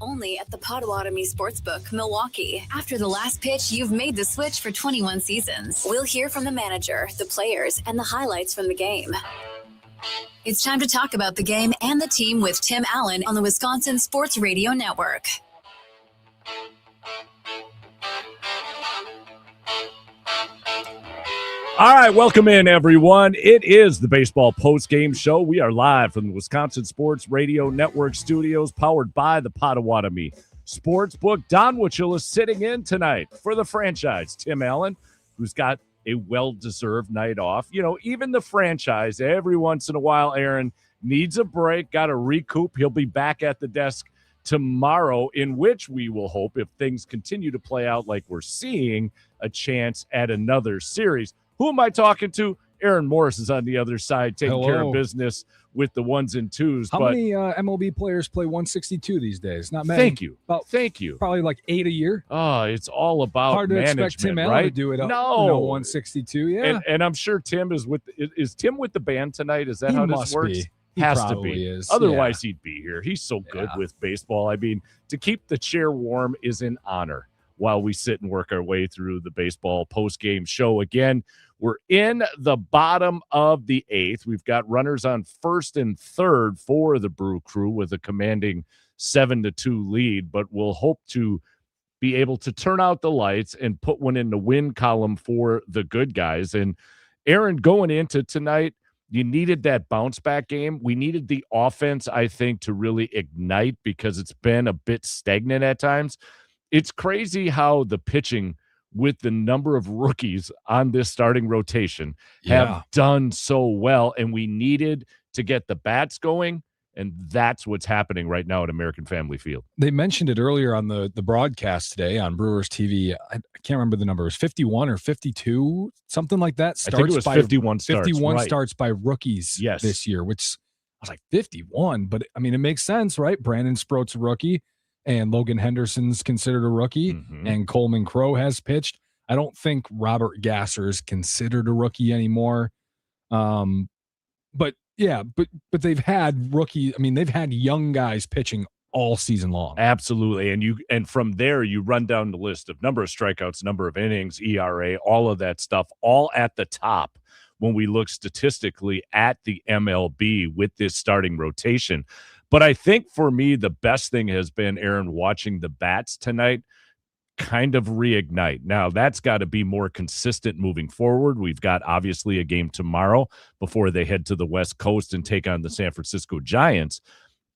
only at the Potawatomi Sportsbook, Milwaukee. After the last pitch, you've made the switch for 21 seasons. We'll hear from the manager, the players, and the highlights from the game. It's time to talk about the game and the team with Tim Allen on the Wisconsin Sports Radio Network. All right, welcome in, everyone. It is the Baseball Postgame Show. We are live from the Wisconsin Sports Radio Network studios, powered by the Potawatomi Sportsbook. Don Wachula is sitting in tonight for the franchise. Tim Allen, who's got a well-deserved night off. You know, even the franchise, every once in a while, Aaron needs a break, got to recoup. He'll be back at the desk tomorrow, in which we will hope, if things continue to play out like we're seeing, a chance at another series. Who am I talking to? Aaron Morris is on the other side, taking care of business with the ones and twos. How many MLB players play 162 these days? Not many. Thank you. Probably like 8 a year. Oh, it's all about hard to management, expect Tim Allen right? to do it. No, 162. Yeah, and I'm sure Tim is with. Is Tim with the band tonight? Is that he how must this works? Be. He has to probably be. Is. Otherwise, he'd be here. He's so good with baseball. I mean, to keep the chair warm is an honor while we sit and work our way through the baseball post-game show. Again, we're in the bottom of the eighth. We've got runners on first and third for the Brew Crew with a commanding 7-2 lead, but we'll hope to be able to turn out the lights and put one in the win column for the good guys. And Aaron, going into tonight, you needed that bounce back game. We needed the offense, I think, to really ignite because it's been a bit stagnant at times. It's crazy how the pitching with the number of rookies on this starting rotation have done so well, and we needed to get the bats going, and that's what's happening right now at American Family Field. They mentioned it earlier on the broadcast today on Brewers TV. I can't remember the number. It was 51 or 52, something like that. I think it was 51 starts. 51 starts by rookies this year, which I was like, 51? But, I mean, it makes sense, right? Brandon Sproat's a rookie, and Logan Henderson's considered a rookie, and Coleman Crowe has pitched. I don't think Robert Gasser is considered a rookie anymore. But they've had they've had young guys pitching all season long. Absolutely. And from there you run down the list of number of strikeouts, number of innings, ERA, all of that stuff, all at the top when we look statistically at the MLB with this starting rotation. But I think for me, the best thing has been, Aaron, watching the bats tonight kind of reignite. Now, that's got to be more consistent moving forward. We've got, obviously, a game tomorrow before they head to the West Coast and take on the San Francisco Giants.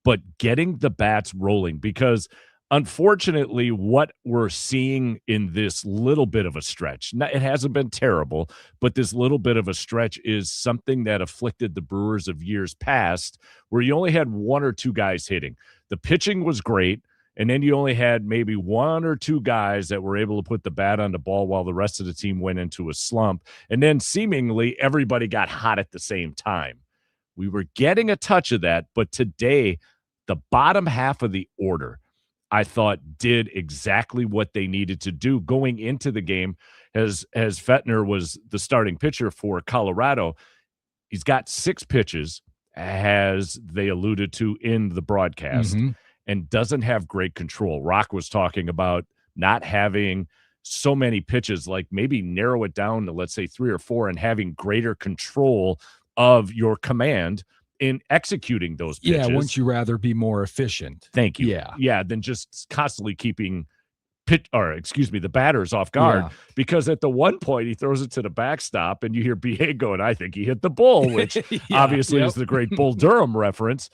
But getting the bats rolling, because unfortunately, what we're seeing in this little bit of a stretch, it hasn't been terrible, but this little bit of a stretch is something that afflicted the Brewers of years past, where you only had one or two guys hitting. The pitching was great, and then you only had maybe one or two guys that were able to put the bat on the ball while the rest of the team went into a slump. And then seemingly everybody got hot at the same time. We were getting a touch of that, but today, the bottom half of the order, I thought, did exactly what they needed to do going into the game. As Fettner was the starting pitcher for Colorado, he's got 6 pitches, as they alluded to in the broadcast, and doesn't have great control. Rock was talking about not having so many pitches, like maybe narrow it down to, let's say, 3 or 4, and having greater control of your command in executing those pitches. Yeah, wouldn't you rather be more efficient? Thank you. Yeah, than just constantly keeping the batters off guard. Yeah. Because at the one point he throws it to the backstop, and you hear BA going, "I think he hit the bull," which obviously is the great Bull Durham reference.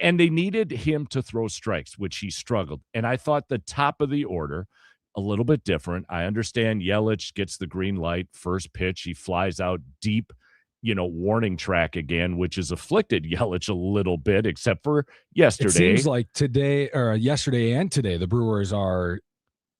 And they needed him to throw strikes, which he struggled. And I thought the top of the order, a little bit different. I understand Yelich gets the green light, first pitch, he flies out deep, warning track again, which has afflicted Yelich a little bit, except for yesterday. It seems like yesterday and today, the Brewers are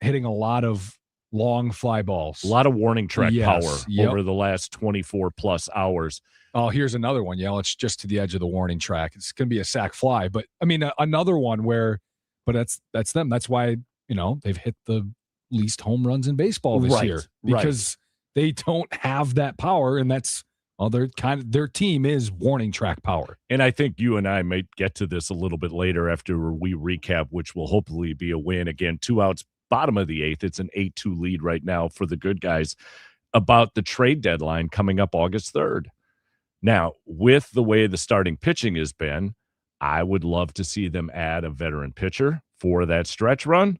hitting a lot of long fly balls. A lot of warning track power over the last 24 plus hours. Oh, here's another one. Yelich just to the edge of the warning track. It's going to be a sac fly, but I mean, another one that's them. That's why, they've hit the least home runs in baseball this year, because they don't have that power, and that's Well, their team is warning track power. And I think you and I might get to this a little bit later after we recap, which will hopefully be a win. Again, 2 outs, bottom of the 8th. It's an 8-2 lead right now for the good guys, about the trade deadline coming up August 3rd. Now, with the way the starting pitching has been, I would love to see them add a veteran pitcher for that stretch run.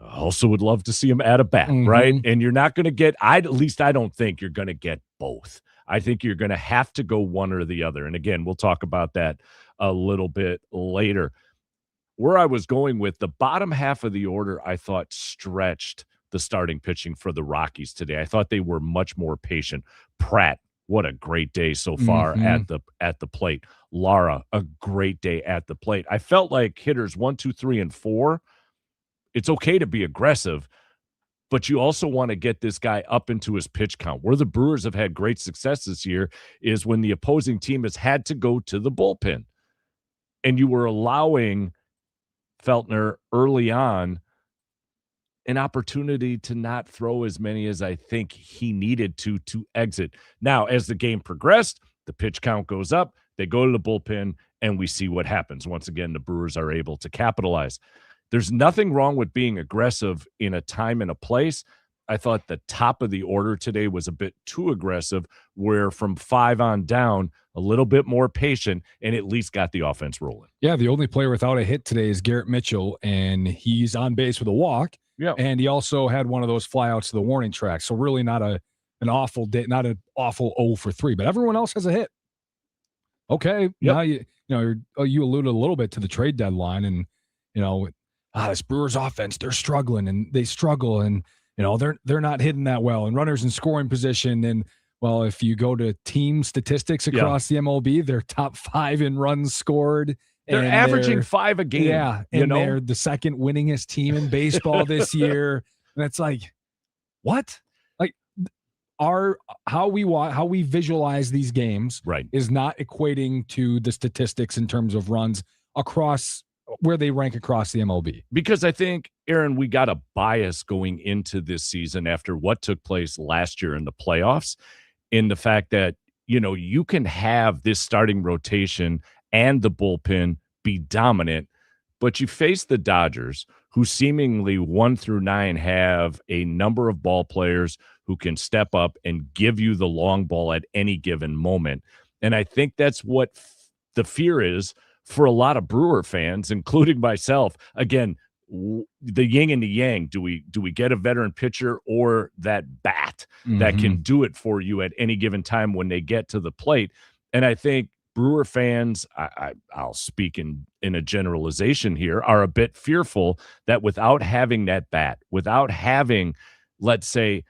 I also would love to see them add a bat, right? And you're not going to get, at least I don't think you're going to get both. I think you're going to have to go one or the other. And again, we'll talk about that a little bit later. Where I was going with the bottom half of the order, I thought stretched the starting pitching for the Rockies today. I thought they were much more patient. Pratt, what a great day so far at the plate. Lara, a great day at the plate. I felt like hitters 1, 2, 3, and 4, it's okay to be aggressive, but you also want to get this guy up into his pitch count. Where the Brewers have had great success this year is when the opposing team has had to go to the bullpen. And you were allowing Feltner early on an opportunity to not throw as many as I think he needed to exit. Now, as the game progressed, the pitch count goes up, they go to the bullpen, and we see what happens. Once again, the Brewers are able to capitalize. There's nothing wrong with being aggressive in a time and a place. I thought the top of the order today was a bit too aggressive, where from 5 on down, a little bit more patient, and at least got the offense rolling. Yeah, the only player without a hit today is Garrett Mitchell, and he's on base with a walk. Yeah, and he also had one of those flyouts to the warning track. So really not an awful day, not an awful 0 for 3, but everyone else has a hit. Okay, now you alluded a little bit to the trade deadline, and this Brewers offense, they're struggling, and they struggle, and they're not hitting that well, and runners in scoring position. And well, if you go to team statistics across the MLB, they're top 5 in runs scored. They're averaging 5 a game. Yeah, and they're the second winningest team in baseball this year. And it's like, what? Like, how we visualize these games is not equating to the statistics in terms of runs across where they rank across the MLB. Because I think, Aaron, we got a bias going into this season after what took place last year in the playoffs, in the fact that, you can have this starting rotation and the bullpen be dominant, but you face the Dodgers, who seemingly 1 through 9 have a number of ball players who can step up and give you the long ball at any given moment. And I think that's what the fear is for a lot of Brewer fans, including myself. Again, the yin and the yang. Do we get a veteran pitcher or that bat that can do it for you at any given time when they get to the plate? And I think Brewer fans, I'll speak in a generalization here, are a bit fearful that without having that bat, without having, let's say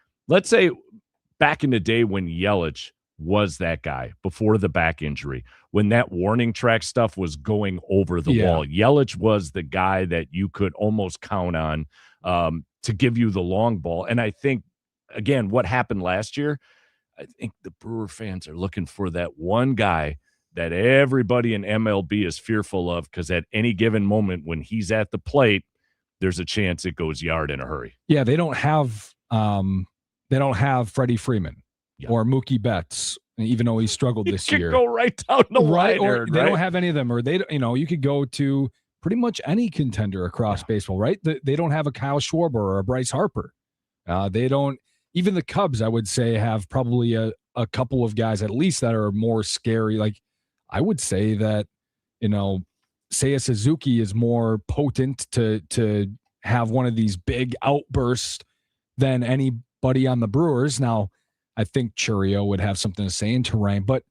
back in the day when Yelich was that guy before the back injury, when that warning track stuff was going over the wall, Yelich was the guy that you could almost count on to give you the long ball. And I think, again, what happened last year, I think the Brewer fans are looking for that one guy that everybody in MLB is fearful of, because at any given moment when he's at the plate, there's a chance it goes yard in a hurry. Yeah, they don't have Freddie Freeman or Mookie Betts, even though he struggled this year. Go right down the line. Or they don't have any of them, or you could go to pretty much any contender across baseball, right? They don't have a Kyle Schwarber or a Bryce Harper. They don't. Even the Cubs, I would say, have probably a couple of guys at least that are more scary. Like, I would say that, Seiya Suzuki is more potent to have one of these big outbursts than anybody on the Brewers. Now, I think Churio would have something to say in terrain, but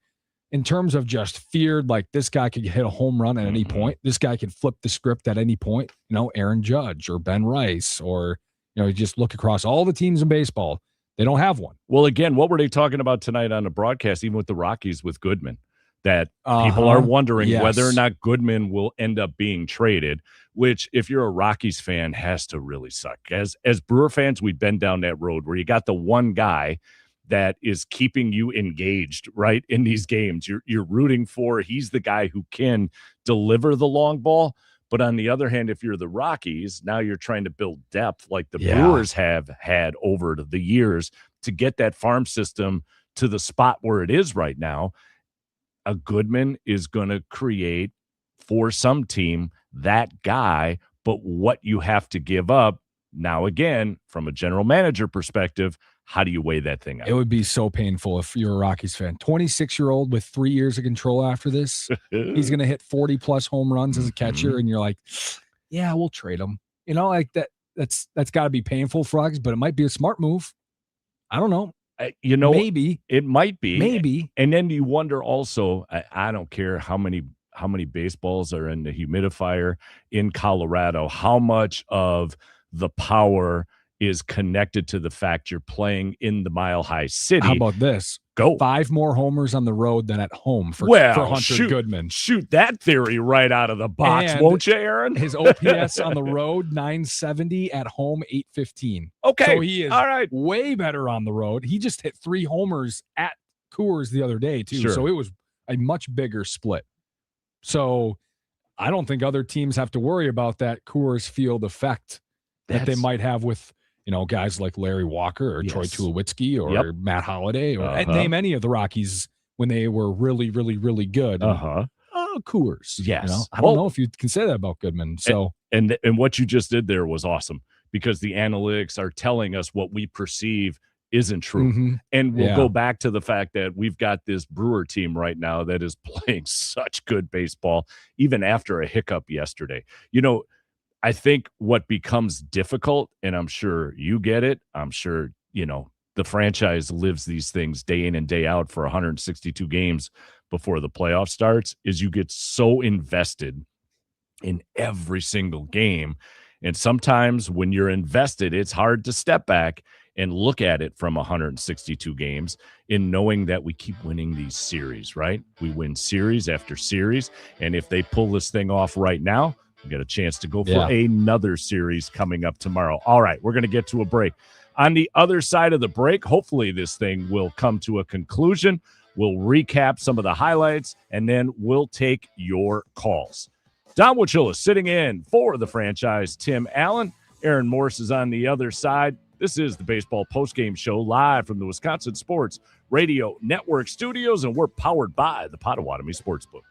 in terms of just feared, like, this guy could hit a home run at any point. This guy could flip the script at any point. Aaron Judge or Ben Rice, or you just look across all the teams in baseball. They don't have one. Well, again, what were they talking about tonight on the broadcast, even with the Rockies with Goodman? That people are wondering whether or not Goodman will end up being traded, which, if you're a Rockies fan, has to really suck. As Brewer fans, we've been down that road where you got the one guy that is keeping you engaged, right, in these games. You're rooting for. He's the guy who can deliver the long ball. But on the other hand, if you're the Rockies, now you're trying to build depth like the Brewers have had over the years to get that farm system to the spot where it is right now, a Goodman is going to create for some team that guy, but what you have to give up now, again, from a general manager perspective, how do you weigh that thing out? It would be so painful if you're a Rockies fan. 26-year-old with 3 years of control after this. He's going to hit 40-plus home runs as a catcher, and you're like, yeah, we'll trade him. You know, like that's got to be painful for Rockies, but it might be a smart move. I don't know. Maybe. It might be. Maybe. And then you wonder also, I don't care how many baseballs are in the humidifier in Colorado, how much of the power is connected to the fact you're playing in the Mile High City. How about this? Go. 5 more homers on the road than at home for Hunter Goodman. Shoot that theory right out of the box, won't you, Aaron? His OPS on the road, 970, at home, 815. Okay. So he is all right. way better on the road. He just hit 3 homers at Coors the other day, too. Sure. So it was a much bigger split. So I don't think other teams have to worry about that Coors Field effect that they might have with, guys like Larry Walker or Troy Tulowitzki or Matt Holliday or name any of the Rockies when they were really, really, really good. Coors. Yes. I don't know if you can say that about Goodman. So and what you just did there was awesome because the analytics are telling us what we perceive isn't true. Mm-hmm. And we'll go back to the fact that we've got this Brewer team right now that is playing such good baseball, even after a hiccup yesterday. I think what becomes difficult, and I'm sure you get it, I'm sure, the franchise lives these things day in and day out for 162 games before the playoff starts, is you get so invested in every single game. And sometimes when you're invested, it's hard to step back and look at it from 162 games in knowing that we keep winning these series, right? We win series after series. And if they pull this thing off right now, we get a chance to go for another series coming up tomorrow. All right, we're going to get to a break. On the other side of the break, hopefully this thing will come to a conclusion. We'll recap some of the highlights, and then we'll take your calls. Don Wachilla sitting in for the franchise, Tim Allen. Aaron Morse is on the other side. This is the Baseball Postgame Show live from the Wisconsin Sports Radio Network studios, and we're powered by the Potawatomi Sportsbook.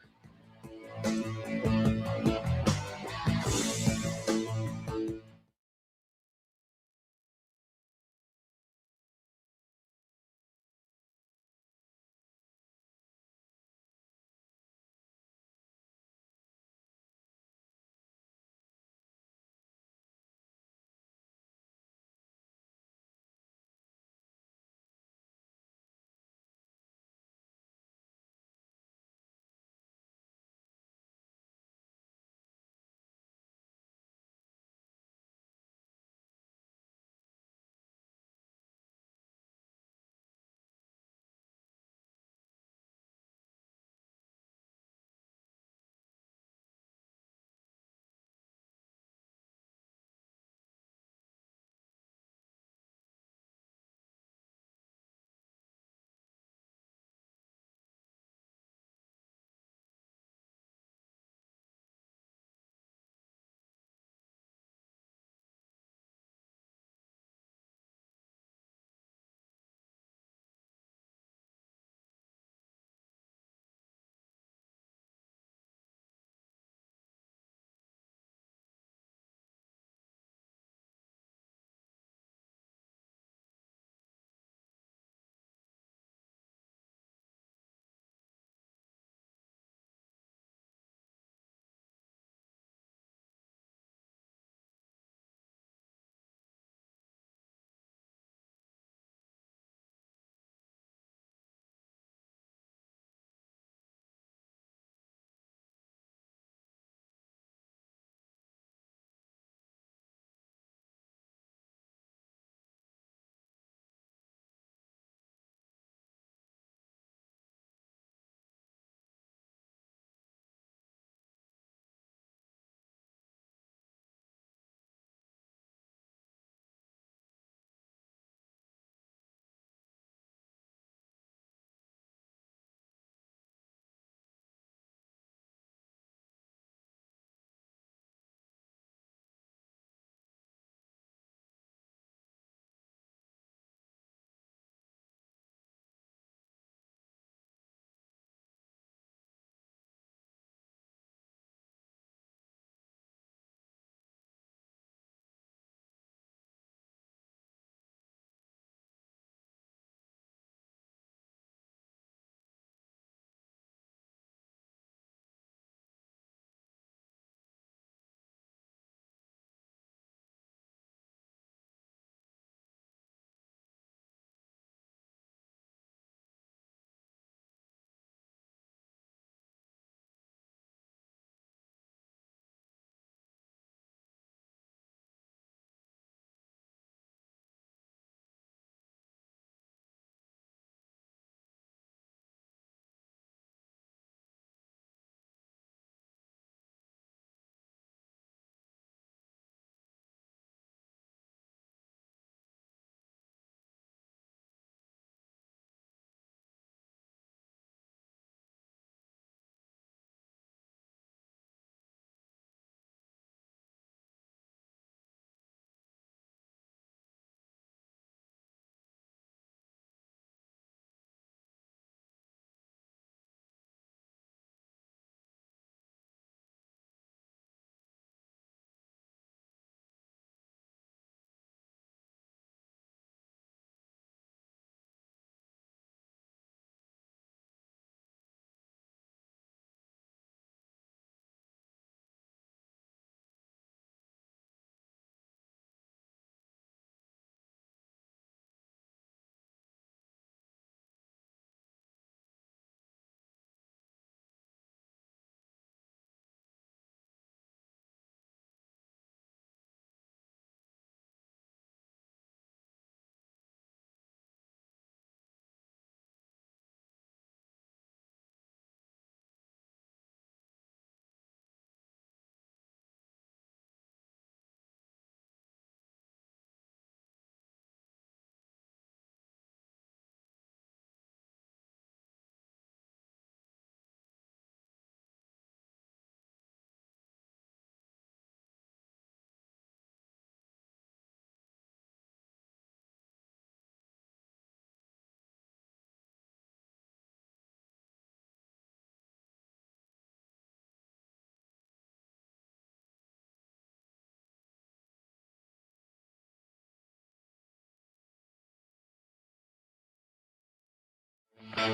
All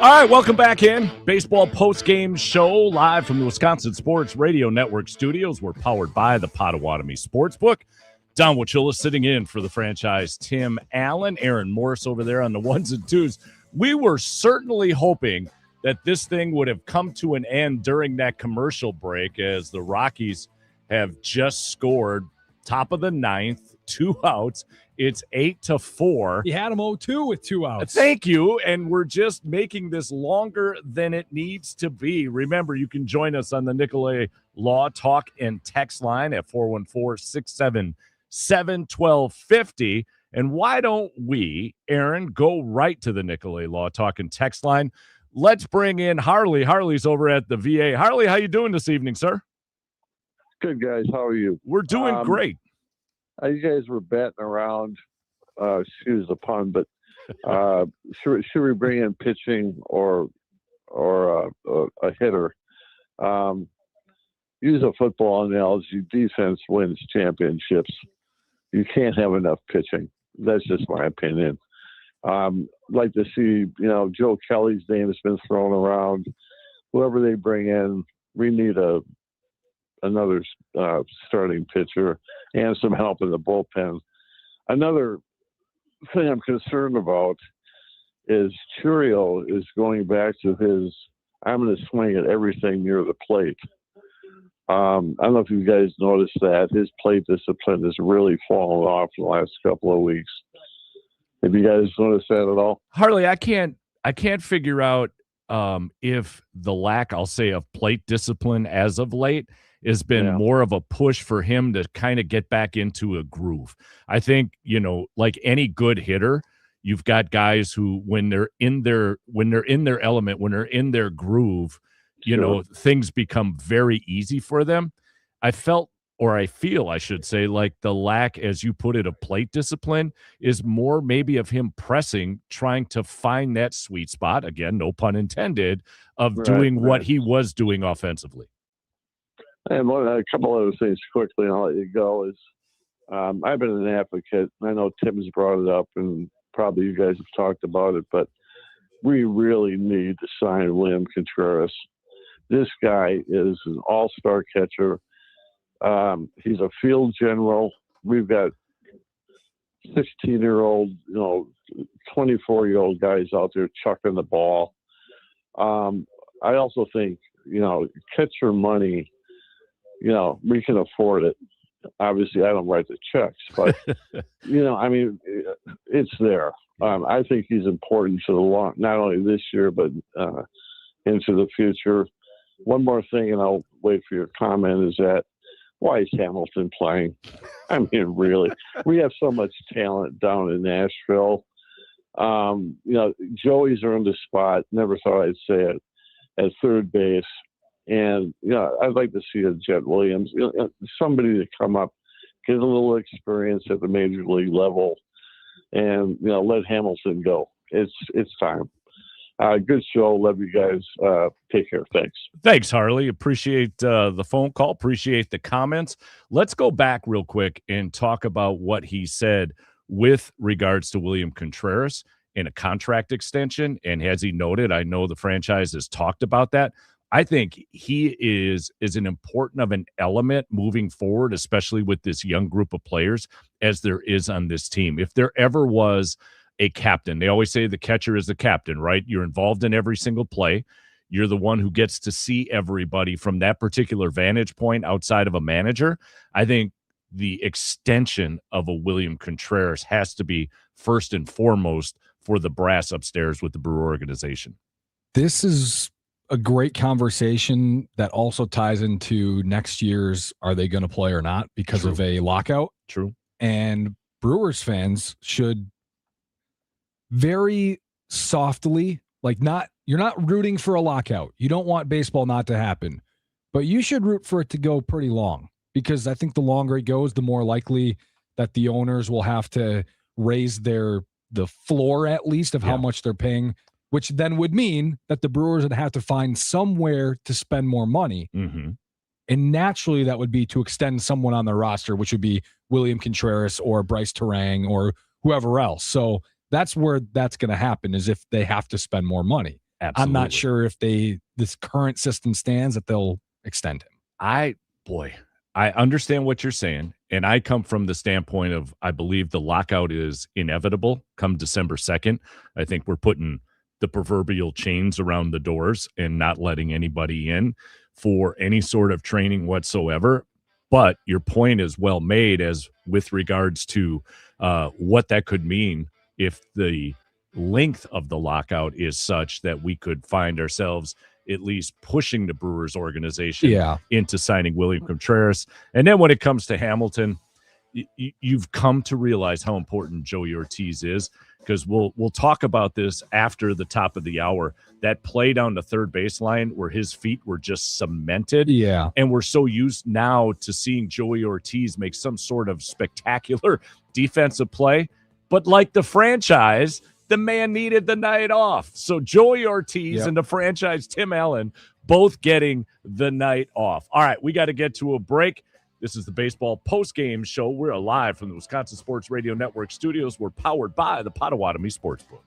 right, welcome back in. Baseball post-game show live from the Wisconsin Sports Radio Network studios. We're powered by the Potawatomi Sportsbook. Don Wachula sitting in for the franchise Tim Allen. Aaron Morris over there on the ones and twos. We were certainly hoping that this thing would have come to an end during that commercial break, as the Rockies have just scored top of the ninth, 2 outs. It's 8-4. He had him 0-2 with 2 outs. Thank you. And we're just making this longer than it needs to be. Remember, you can join us on the Nicolay Law Talk and text line at 414-677-1250. And why don't we, Aaron, go right to the Nicolay Law Talk and text line? Let's bring in Harley. Harley's over at the VA. Harley, how you doing this evening, sir? Good, guys. How are you? We're doing great. You guys were batting around, excuse the pun, but should we bring in pitching or a hitter? Use a football analogy, defense wins championships. You can't have enough pitching. That's just my opinion. Like to see, Joe Kelly's name has been thrown around. Whoever they bring in, we need another starting pitcher and some help in the bullpen. Another thing I'm concerned about is Churio is going back to his, I'm going to swing at everything near the plate. I don't know if you guys noticed that. His plate discipline has really fallen off the last couple of weeks. Have you guys noticed that at all? Harley, I can't figure out if the lack, I'll say, of plate discipline as of late has been more of a push for him to kind of get back into a groove. I think, like any good hitter, you've got guys who, when they're in their element, when they're in their groove, things become very easy for them. I feel, I should say, like the lack, as you put it, of plate discipline is more maybe of him pressing, trying to find that sweet spot, again, no pun intended, of doing what he was doing offensively. And a couple other things quickly, and I'll let you go, is I've been an advocate. I know Tim's brought it up, and probably you guys have talked about it, but we really need to sign William Contreras. This guy is an all-star catcher. He's a field general. We've got 16-year-old, 24-year-old guys out there chucking the ball. I also think, catcher money, we can afford it. Obviously, I don't write the checks, but, it's there. I think he's important to the not only this year, but into the future. One more thing, and I'll wait for your comment, is that why is Hamilton playing? I mean, really, we have so much talent down in Nashville. Joey's earned a spot. Never thought I'd say it, at third base. And, I'd like to see a Jet Williams, somebody to come up, get a little experience at the major league level, and, let Hamilton go. It's time. Good show. Love you guys. Take care. Thanks, Harley. Appreciate the phone call. Appreciate the comments. Let's go back real quick and talk about what he said with regards to William Contreras in a contract extension. And as he noted, I know the franchise has talked about that. I think he is an important of an element moving forward, especially with this young group of players, as there is on this team. If there ever was a captain, they always say the catcher is the captain, right? You're involved in every single play. You're the one who gets to see everybody from that particular vantage point outside of a manager. I think the extension of a William Contreras has to be first and foremost for the brass upstairs with the Brewer organization. This is a great conversation that also ties into next year's are they going to play or not because of a lockout. True. And Brewers fans should very softly, you're not rooting for a lockout. You don't want baseball not to happen, but you should root for it to go pretty long, because I think the longer it goes, the more likely that the owners will have to raise the floor at least of how much they're paying, which then would mean that the Brewers would have to find somewhere to spend more money. Mm-hmm. And naturally, that would be to extend someone on the roster, which would be William Contreras or Bryce Terang or whoever else. So that's where that's going to happen, is if they have to spend more money. Absolutely. I'm not sure if this current system stands that they'll extend him. I understand what you're saying, and I come from the standpoint of I believe the lockout is inevitable come December 2nd. I think we're putting the proverbial chains around the doors and not letting anybody in for any sort of training whatsoever. But your point is well made as with regards to what that could mean if the length of the lockout is such that we could find ourselves at least pushing the Brewers organization into signing William Contreras. And then when it comes to Hamilton, you've come to realize how important Joey Ortiz is, because we'll talk about this after the top of the hour. That play down the third baseline where his feet were just cemented. Yeah. And we're so used now to seeing Joey Ortiz make some sort of spectacular defensive play. But like the franchise, the man needed the night off. So Joey Ortiz and the franchise Tim Allen both getting the night off. All right, we got to get to a break. This is the Baseball Postgame Show. We're live from the Wisconsin Sports Radio Network studios. We're powered by the Potawatomi Sportsbook.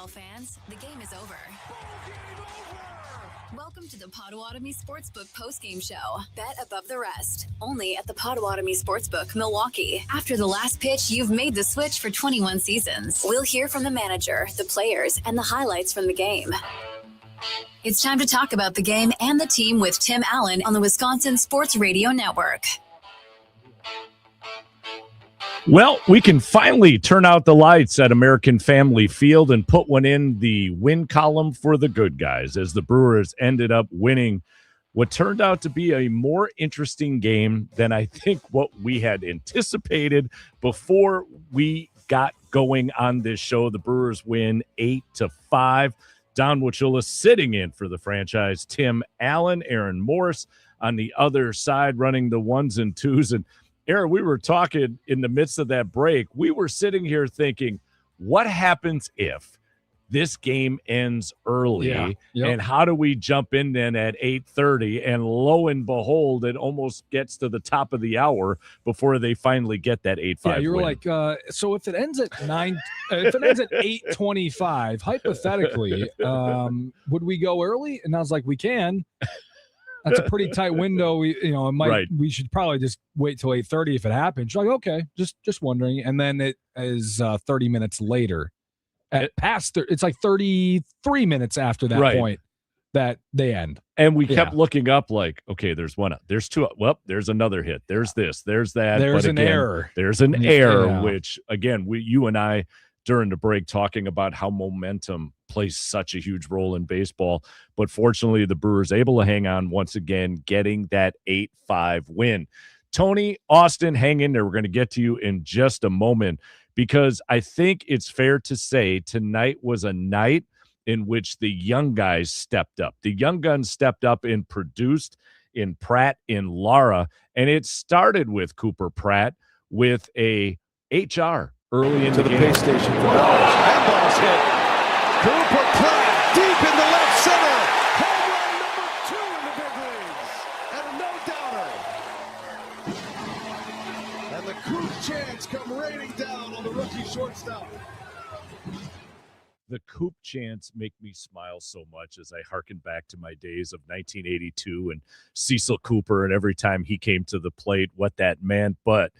baseball fans, the game is over. Welcome to the Potawatomi Sportsbook postgame show. Bet above the rest. Only at the Potawatomi Sportsbook, Milwaukee. After the last pitch, you've made the switch for 21 seasons. We'll hear from the manager, the players, and the highlights from the game. It's time to talk about the game and the team with Tim Allen on the Wisconsin Sports Radio Network. Well, we can finally turn out the lights at American Family Field and put one in the win column for the good guys as the Brewers ended up winning what turned out to be a more interesting game than I think what we had anticipated before we got going on this show. The Brewers win 8-5. Don Wachula sitting in for the franchise. Tim Allen, Aaron Morse on the other side running the ones and twos. And Aaron, we were talking in the midst of that break. We were sitting here thinking, what happens if this game ends early? Yeah. Yep. And how do we jump in then at 8:30? And lo and behold, it almost gets to the top of the hour before they finally get that 8-5 Yeah, you were win. like, so if it ends at 8:25, hypothetically, would we go early? And I was like, we can. That's a pretty tight window. We should probably just wait till 8:30 if it happens. You're like, okay, just wondering. And then it is 30 minutes later. It's like 33 minutes after that point that they end. And we kept looking up like, okay, there's one, there's two. Well, there's another hit. There's this, there's that. There's an error. There's an error, which again, you and I during the break talking about how momentum plays such a huge role in baseball. But fortunately, the Brewers able to hang on once again, getting that 8-5 win. Tony, Austin, hang in there. We're going to get to you in just a moment because I think it's fair to say tonight was a night in which the young guys stepped up. The young guns stepped up and produced in Pratt, in Lara, and it started with Cooper Pratt with a HR early into the game. Pay station for Bowers. That ball's hit. Cooper Pratt deep in the left center. Home run number 2 in the big leagues. And a no-doubter. And the Coop chants come raining down on the rookie shortstop. The Coop chants make me smile so much as I hearken back to my days of 1982 and Cecil Cooper and every time he came to the plate, what that meant. But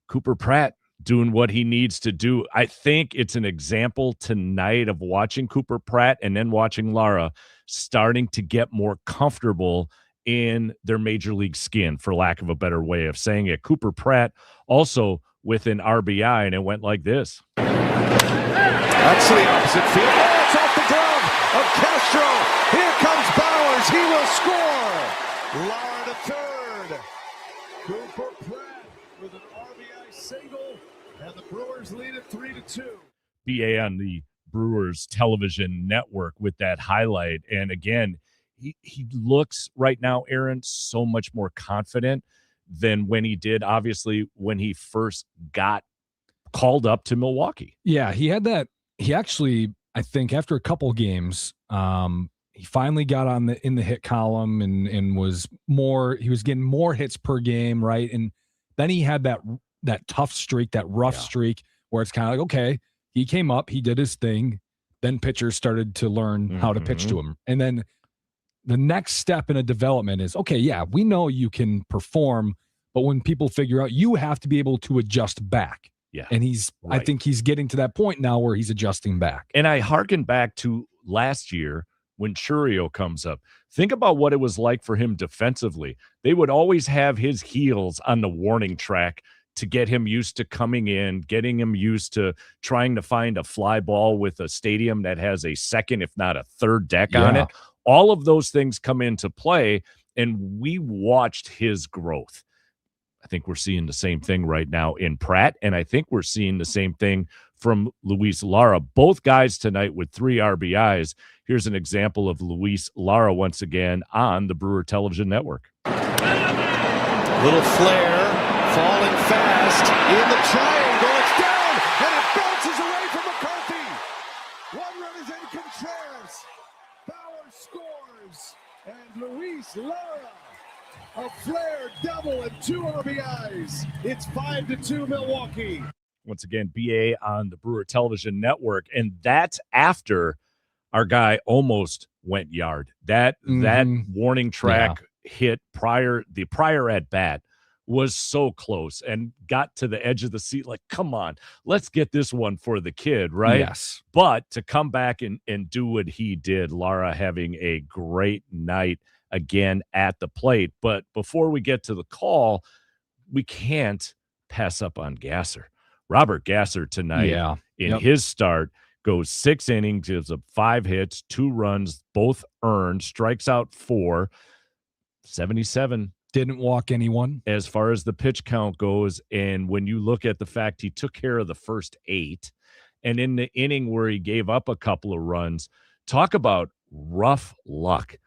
Cooper Pratt doing what he needs to do. I think it's an example tonight of watching Cooper Pratt and then watching Lara starting to get more comfortable in their major league skin, for lack of a better way of saying it. Cooper Pratt also with an RBI, and it went like this. That's to the opposite field. Oh, it's off the glove of Castro. Here comes Bowers. He will score. Lara to third. Cooper Pratt with an RBI single, and the Brewers lead it 3-2. BA on the Brewers television network with that highlight. And again, he looks right now, Aaron, so much more confident than when he did, obviously, when he first got called up to Milwaukee. Yeah, he had that. He actually, I think, after a couple games, he finally got in the hit column and was getting more hits per game, right? And then he had that tough streak, that rough streak, where it's kind of like, okay, he came up, he did his thing, then pitchers started to learn how to pitch to him. And then the next step in a development is, okay, yeah, we know you can perform, but when people figure out, you have to be able to adjust back. Yeah. And I think he's getting to that point now where he's adjusting back. And I hearken back to last year when Churio comes up. Think about what it was like for him defensively. They would always have his heels on the warning track to get him used to coming in, getting him used to trying to find a fly ball with a stadium that has a second, if not a third deck on it. All of those things come into play, and we watched his growth. I think we're seeing the same thing right now in Pratt, and I think we're seeing the same thing from Luis Lara. Both guys tonight with 3 RBIs. Here's an example of Luis Lara once again on the Brewer Television Network. Little flare, falling fast in the triangle. It's down, and it bounces away from McCarthy. 1 run is in Contreras. Bauer scores, and Luis Lara, a flare double and 2 RBIs. It's 5-2 Milwaukee. Once again, BA on the Brewer Television Network. And that's after our guy almost went yard. That warning track hit the prior at bat was so close and got to the edge of the seat. Like, come on, let's get this one for the kid, right? Yes. But to come back and do what he did, Lara having a great night again at the plate. But before we get to the call, we can't pass up on Gasser. Robert Gasser tonight in his start goes 6 innings, gives up 5 hits, 2 runs, both earned, strikes out 4, 77. Didn't walk anyone. As far as the pitch count goes, and when you look at the fact he took care of the first 8, and in the inning where he gave up a couple of runs, talk about rough luck.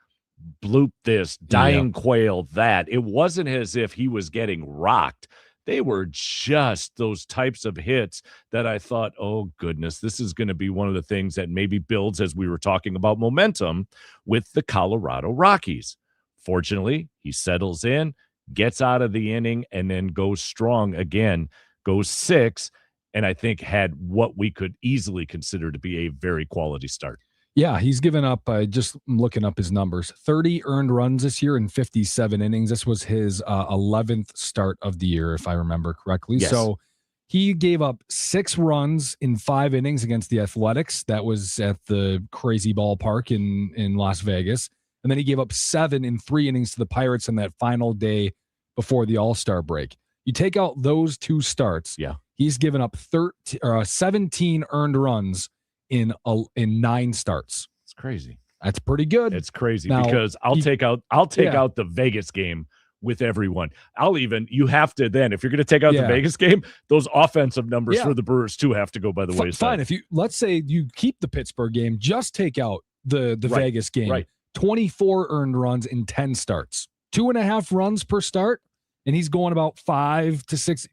Bloop this, dying quail that. It wasn't as if he was getting rocked. They were just those types of hits that I thought, oh, goodness, this is going to be one of the things that maybe builds, as we were talking about momentum, with the Colorado Rockies. Fortunately, he settles in, gets out of the inning, and then goes strong again, goes 6, and I think had what we could easily consider to be a very quality start. Yeah, he's given up, just looking up his numbers, 30 earned runs this year in 57 innings. This was his 11th start of the year, if I remember correctly. Yes. So he gave up 6 runs in 5 innings against the Athletics. That was at the crazy ballpark in Las Vegas. And then he gave up 7 in 3 innings to the Pirates on that final day before the All-Star break. You take out those 2 starts, he's given up 17 earned runs in 9 starts. It's crazy. That's pretty good. It's crazy now, because I'll take out the Vegas game with everyone. You have to then, if you're going to take out the Vegas game, those offensive numbers for the Brewers too have to go by the wayside. Fine. If let's say you keep the Pittsburgh game, just take out the Vegas game. Right. 24 earned runs in 10 starts, 2.5 runs per start. And he's going about 5 to 6.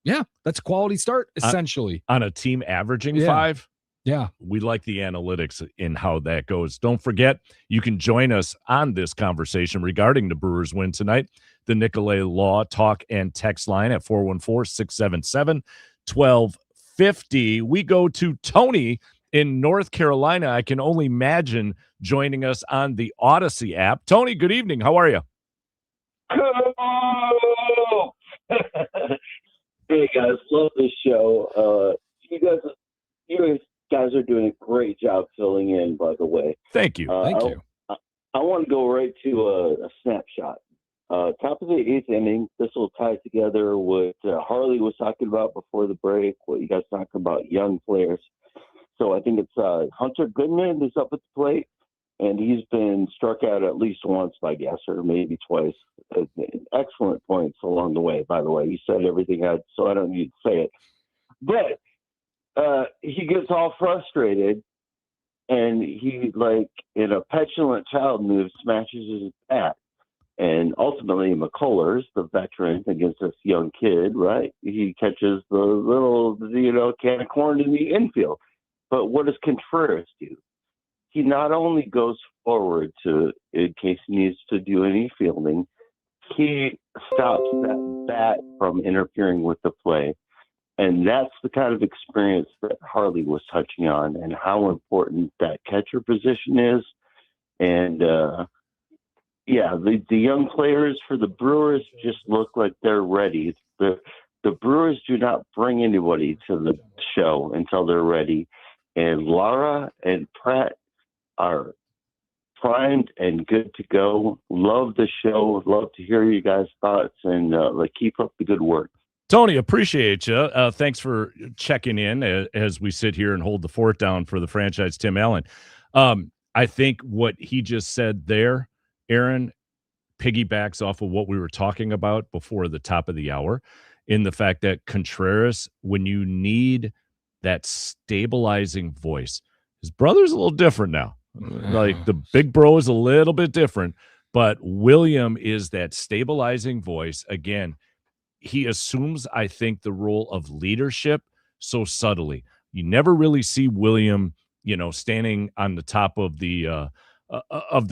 Yeah. That's a quality start essentially on a team averaging 5. Yeah. We like the analytics in how that goes. Don't forget, you can join us on this conversation regarding the Brewers win tonight. The Nicolay Law talk and text line at 414-677-1250. We go to Tony in North Carolina. I can only imagine joining us on the Odyssey app. Tony, good evening. How are you? Cool. Hey, guys. Love this show. You guys are doing a great job filling in, by the way. Thank you. Thank you. I want to go right to a snapshot. Top of the 8th inning, this will tie together what Harley was talking about before the break, what you guys talking about, young players. So I think it's Hunter Goodman is up at the plate, and he's been struck out at least once by Gasser, maybe twice. Excellent points along the way, by the way. You said everything so I don't need to say it. But he gets all frustrated, and he, like in a petulant child move, smashes his bat. And ultimately, McCullers, the veteran, against this young kid, right? He catches the little, can of corn in the infield. But what does Contreras do? He not only goes forward in case he needs to do any fielding, he stops that bat from interfering with the play. And that's the kind of experience that Harley was touching on, and how important that catcher position is. And, the young players for the Brewers just look like they're ready. The Brewers do not bring anybody to the show until they're ready. And Lara and Pratt are primed and good to go. Love the show. Love to hear you guys' thoughts, and keep up the good work. Tony, appreciate you. Thanks for checking in as we sit here and hold the fort down for the franchise, Tim Allen. I think what he just said there, Aaron, piggybacks off of what we were talking about before the top of the hour, in the fact that Contreras, when you need that stabilizing voice, his brother's a little different now. Like the big bro is a little bit different, but William is that stabilizing voice. Again, he assumes, I think, the role of leadership so subtly. You never really see William, standing on the top of the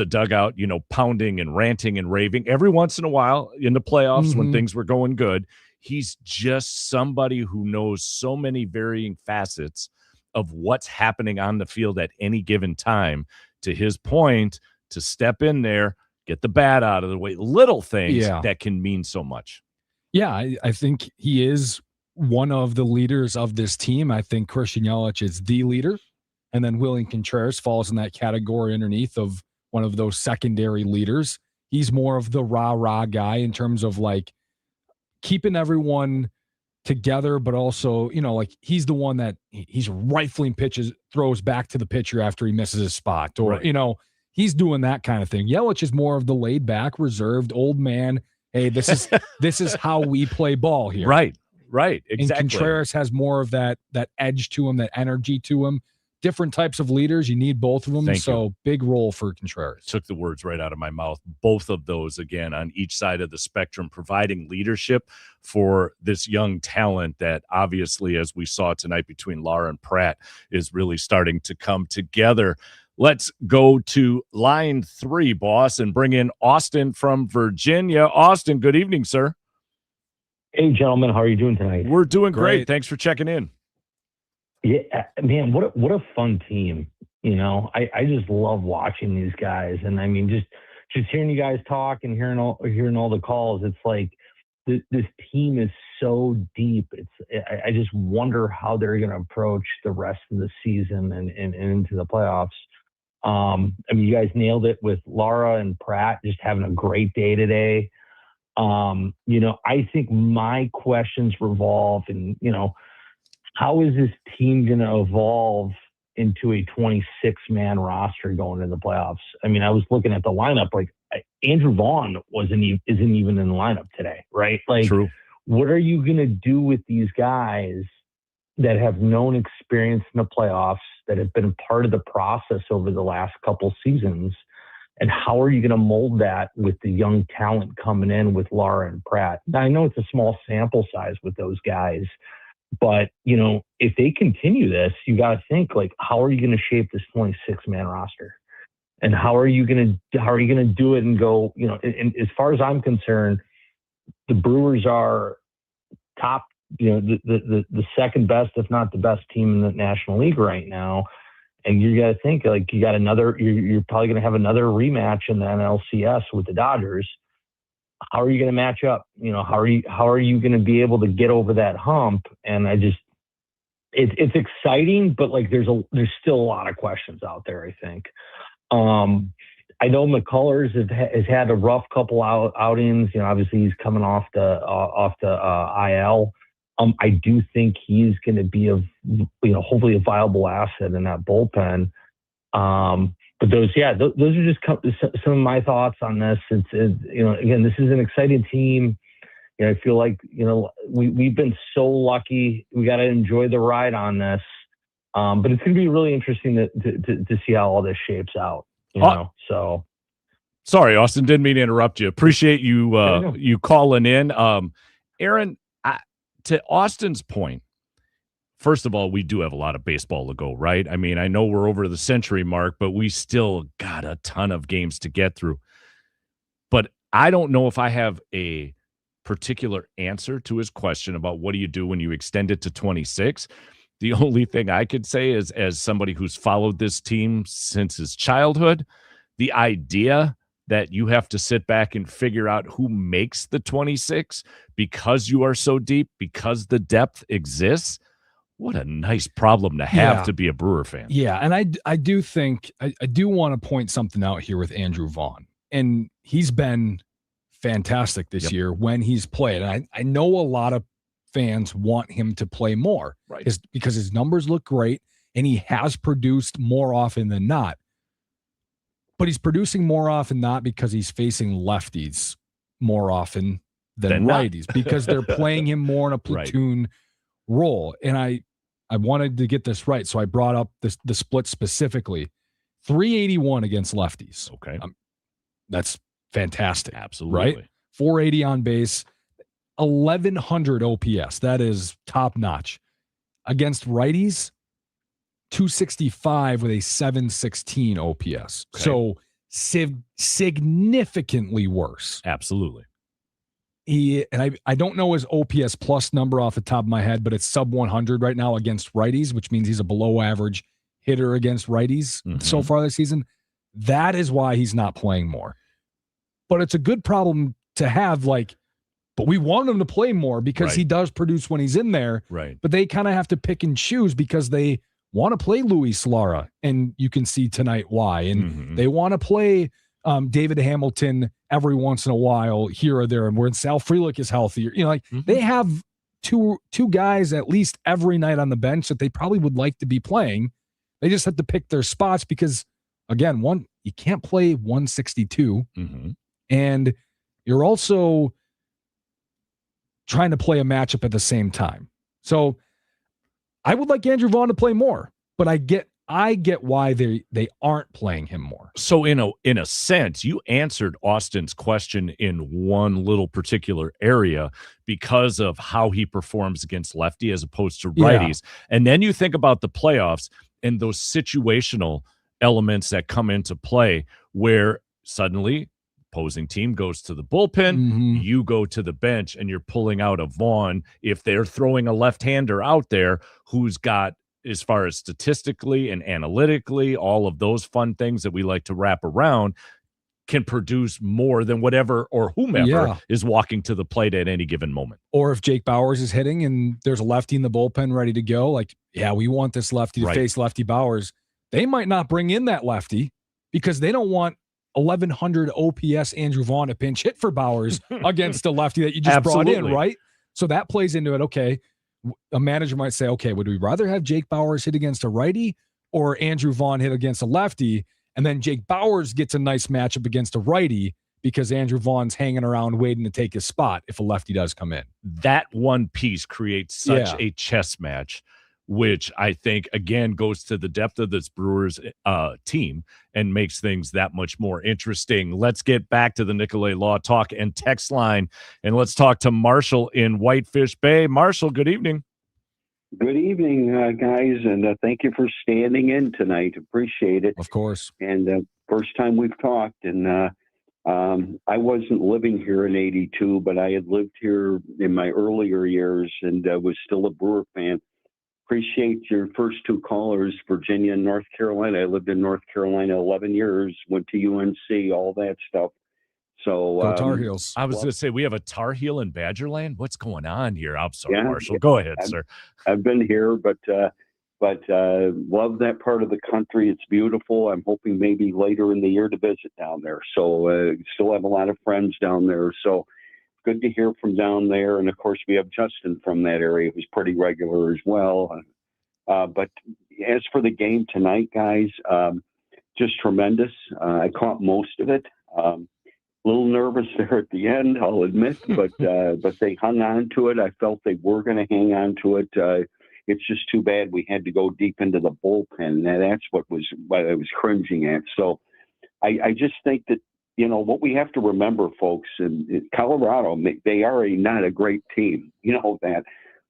dugout, pounding and ranting and raving. Every once in a while in the playoffs, when things were going good, He's just somebody who knows so many varying facets of what's happening on the field at any given time. To his point, to step in there, get the bat out of the way, little things that can mean so much. Yeah, I think he is one of the leaders of this team. I think Christian Yelich is the leader, and then William Contreras falls in that category underneath of one of those secondary leaders. He's more of the rah-rah guy in terms of like keeping everyone together, but also, like he's the one that he's rifling pitches, throws back to the pitcher after he misses his spot, or, he's doing that kind of thing. Yelich is more of the laid back, reserved old man. Hey, this is how we play ball here. Right. Exactly. And Contreras has more of that edge to him, that energy to him. Different types of leaders. You need both of them. Big role for Contreras. Took the words right out of my mouth. Both of those, again, on each side of the spectrum, providing leadership for this young talent that obviously, as we saw tonight between Lara and Pratt, is really starting to come together. Let's go to line 3, boss, and bring in Austin from Virginia. Austin, good evening, sir. Hey, gentlemen. How are you doing tonight? We're doing great. Thanks for checking in. Yeah, man, what a fun team. I just love watching these guys. And I mean, just hearing you guys talk and hearing all the calls, it's like this team is so deep. I just wonder how they're going to approach the rest of the season and into the playoffs. I mean, you guys nailed it with Lara and Pratt just having a great day today. I think my questions revolve in, how is this team going to evolve into a 26-man roster going into the playoffs? I mean, I was looking at the lineup, like Andrew Vaughn isn't even in the lineup today, right? Like, True. What are you going to do with these guys that have known experience in the playoffs, that have been part of the process over the last couple seasons? And how are you going to mold that with the young talent coming in with Lara and Pratt? Now, I know it's a small sample size with those guys, but, if they continue this, you got to think, like, how are you going to shape this 26-man roster? And how are you going to do it and go, and as far as I'm concerned, the Brewers are top, the second best, if not the best team in the National League right now. And you got to think, like, you're probably going to have another rematch in the NLCS with the Dodgers. How are you going to match up? How are you going to be able to get over that hump? And it's exciting, but like there's still a lot of questions out there, I think. I know McCullers has had a rough couple outings. Obviously he's coming off the IL. I do think he's going to be hopefully a viable asset in that bullpen. But those are just some of my thoughts on this. It's again, this is an exciting team. I feel like, we've been so lucky. We got to enjoy the ride on this. But it's going to be really interesting to see how all this shapes out. So. Sorry, Austin, didn't mean to interrupt you. Appreciate you you calling in. Aaron, to Austin's point, first of all, we do have a lot of baseball to go, right? I mean, I know we're over the century mark, but we still got a ton of games to get through. But I don't know if I have a particular answer to his question about what do you do when you extend it to 26. The only thing I could say is, as somebody who's followed this team since his childhood, the idea that you have to sit back and figure out who makes the 26 because you are so deep, because the depth exists. What a nice problem to have to be a Brewer fan. Yeah, and I do think I do want to point something out here with Andrew Vaughn. And he's been fantastic this year when he's played. And I know a lot of fans want him to play more, right? Because his numbers look great and he has produced more often than not. But he's producing more often not because he's facing lefties more often than righties because they're playing him more in a platoon role. And I wanted to get this right, so I brought up the split specifically. 381 against lefties. Okay. That's fantastic. Absolutely. Right? 480 on base, 1,100 OPS. That is top notch. Against righties, 265 with a 716 OPS. Okay. So significantly worse. Absolutely. I don't know his OPS plus number off the top of my head, but it's sub 100 right now against righties, which means he's a below average hitter against righties so far this season. That is why he's not playing more. But it's a good problem to have, but we want him to play more because he does produce when he's in there. Right. But they kind of have to pick and choose because they want to play Luis Lara, and you can see tonight why. And they want to play David Hamilton every once in a while here or there, and where Sal Frelick is healthier. They have two guys at least every night on the bench that they probably would like to be playing. They just have to pick their spots because, again, you can't play 162, and you're also trying to play a matchup at the same time. So I would like Andrew Vaughn to play more, but I get why they aren't playing him more. So in a sense, you answered Austin's question in one little particular area because of how he performs against lefty as opposed to righties. Yeah. And then you think about the playoffs and those situational elements that come into play where suddenly opposing team goes to the bullpen, you go to the bench, and you're pulling out a Vaughn if they're throwing a left-hander out there who's got, as far as statistically and analytically, all of those fun things that we like to wrap around, can produce more than whatever or whomever is walking to the plate at any given moment. Or if Jake Bauers is hitting and there's a lefty in the bullpen ready to go, we want this lefty to face lefty Bauers. They might not bring in that lefty because they don't want 1,100 OPS Andrew Vaughn to pinch hit for Bauers against a lefty that you just brought in, right? So that plays into it. Okay, a manager might say, okay, would we rather have Jake Bauers hit against a righty or Andrew Vaughn hit against a lefty? And then Jake Bauers gets a nice matchup against a righty because Andrew Vaughn's hanging around waiting to take his spot if a lefty does come in. That one piece creates such a chess match, which I think, again, goes to the depth of this Brewers team and makes things that much more interesting. Let's get back to the Nicolay Law Talk and text line, and let's talk to Marshall in Whitefish Bay. Marshall, good evening. Good evening, guys, and thank you for standing in tonight. Appreciate it. Of course. And first time we've talked, and I wasn't living here in '82, but I had lived here in my earlier years and was still a Brewer fan. Appreciate your first two callers, Virginia and North Carolina. I lived in North Carolina 11 years, went to UNC, all that stuff. So go Tar Heels. I was going to say, we have a Tar Heel in Badgerland. What's going on here? I'm sorry, Marshall. Go ahead, sir. I've been here, but love that part of the country. It's beautiful. I'm hoping maybe later in the year to visit down there. So still have a lot of friends down there. So good to hear from down there. And of course, we have Justin from that area who's pretty regular as well. But as for the game tonight, guys, just tremendous. I caught most of it. A little nervous there at the end, I'll admit, but they hung on to it. I felt they were going to hang on to it. It's just too bad we had to go deep into the bullpen. That's what I was cringing at. So I just think that, what we have to remember, folks, in Colorado, they are not a great team, that,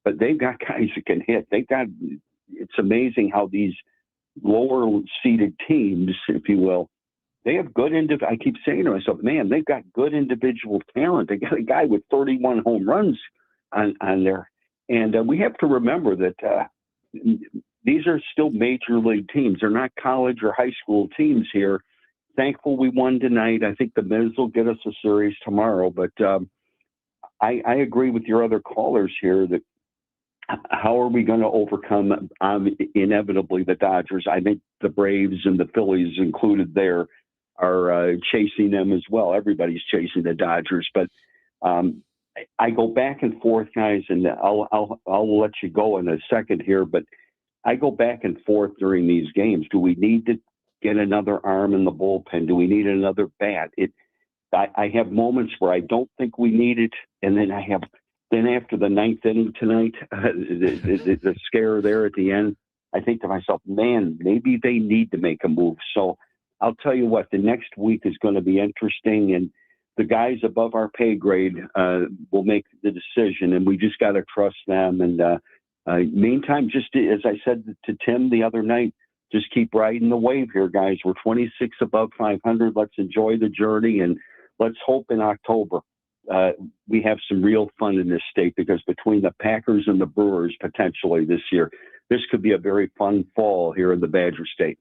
but they've got guys that can hit. It's amazing how these lower seeded teams, if you will, they have good I keep saying to myself, man, they've got good individual talent. They got a guy with 31 home runs on there. And we have to remember that these are still major league teams. They're not college or high school teams here. Thankful we won tonight. I think the Miz will get us a series tomorrow. But I agree with your other callers here that how are we going to overcome inevitably the Dodgers? I think the Braves and the Phillies included there are chasing them as well. Everybody's chasing the Dodgers, but I go back and forth, guys, and I'll let you go in a second here, but I go back and forth during these games. Do we need to get another arm in the bullpen? Do we need another bat? I have moments where I don't think we need it, and then after the ninth inning tonight, the scare there at the end, I think to myself, man, maybe they need to make a move. So I'll tell you what, the next week is going to be interesting, and the guys above our pay grade will make the decision, and we just got to trust them. And meantime, just as I said to Tim the other night, just keep riding the wave here, guys. We're 26 above 500. Let's enjoy the journey, and let's hope in October we have some real fun in this state, because between the Packers and the Brewers potentially this year, this could be a very fun fall here in the Badger State.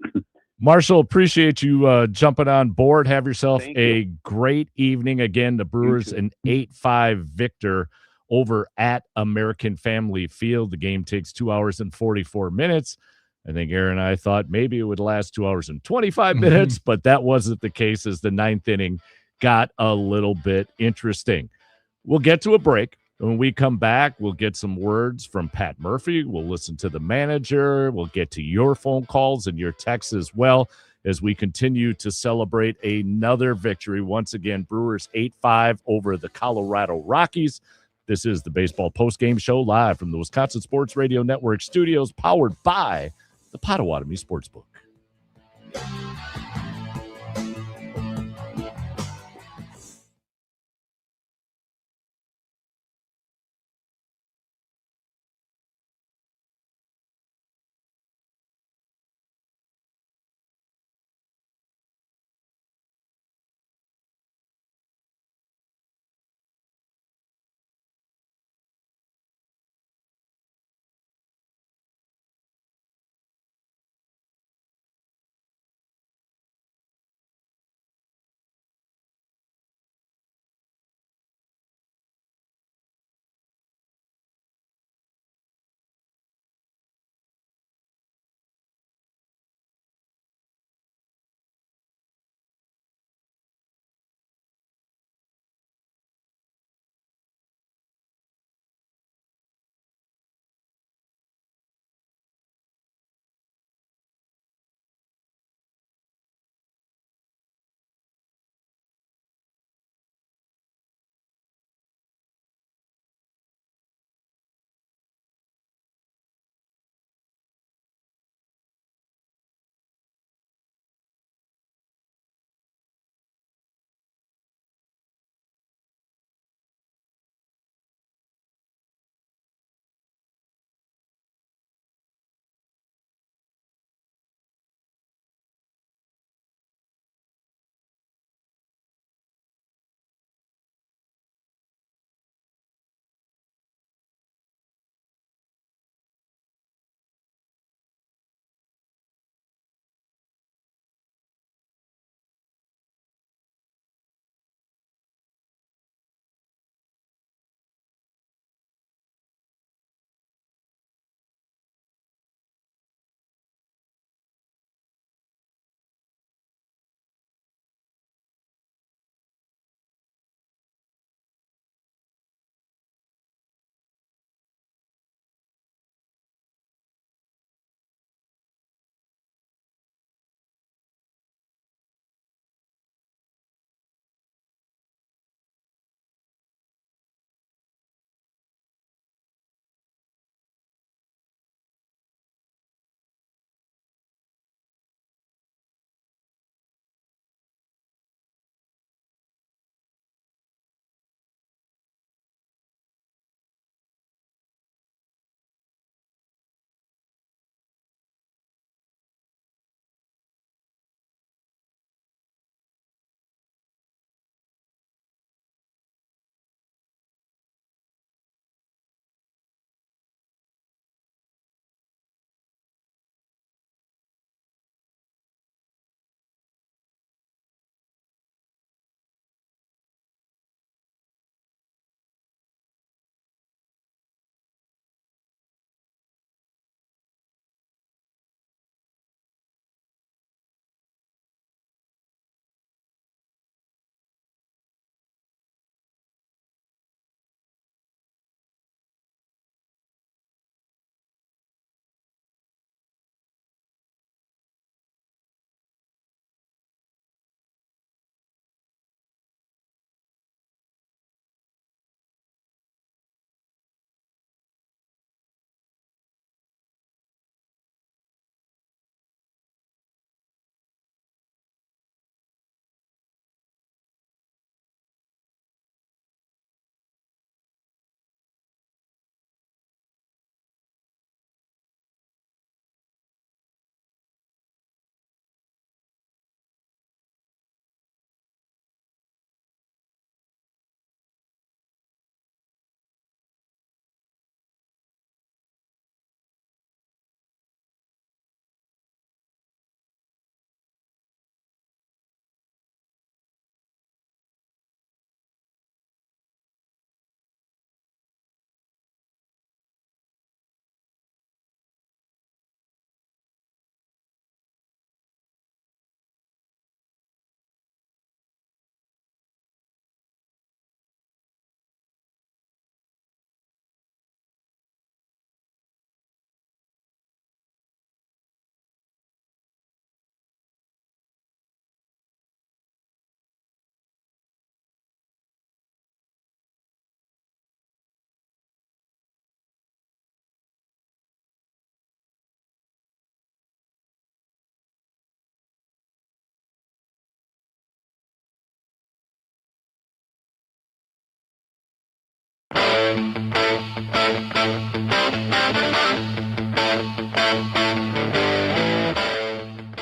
Marshall, appreciate you jumping on board. Have yourself a great evening. Again, the Brewers an 8-5 victor over at American Family Field. The game takes 2 hours and 44 minutes. I think Aaron and I thought maybe it would last 2 hours and 25 minutes, but that wasn't the case, as the ninth inning got a little bit interesting. We'll get to a break. When we come back, we'll get some words from Pat Murphy. We'll listen to the manager. We'll get to your phone calls and your texts as well, as we continue to celebrate another victory. Once again, Brewers 8-5 over the Colorado Rockies. This is the Baseball Postgame Show, live from the Wisconsin Sports Radio Network studios, powered by the Potawatomi Sportsbook.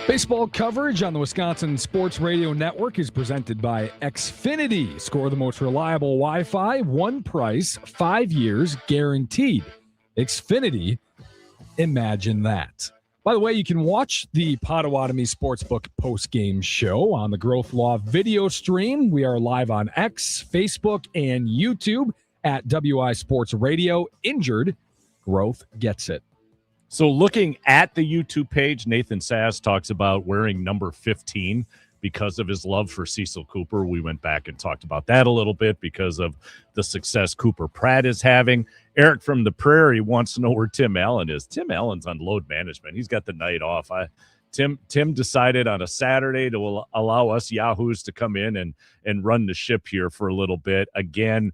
Baseball coverage on the Wisconsin Sports Radio Network is presented by Xfinity. Score the most reliable Wi-Fi, one price, 5 years guaranteed. Xfinity, imagine that. By the way, you can watch the Potawatomi Sportsbook post-game show on the Growth Law video stream. We are live on X, Facebook, and YouTube at WI Sports Radio. Injured, Growth gets it. So looking at the YouTube page, Nathan Sass talks about wearing number 15 because of his love for Cecil Cooper. We went back and talked about that a little bit because of the success Cooper Pratt is having. Eric from the Prairie wants to know where Tim Allen is. Tim Allen's on load management. He's got the night off. Tim decided on a Saturday to allow us Yahoos to come in and run the ship here for a little bit. Again,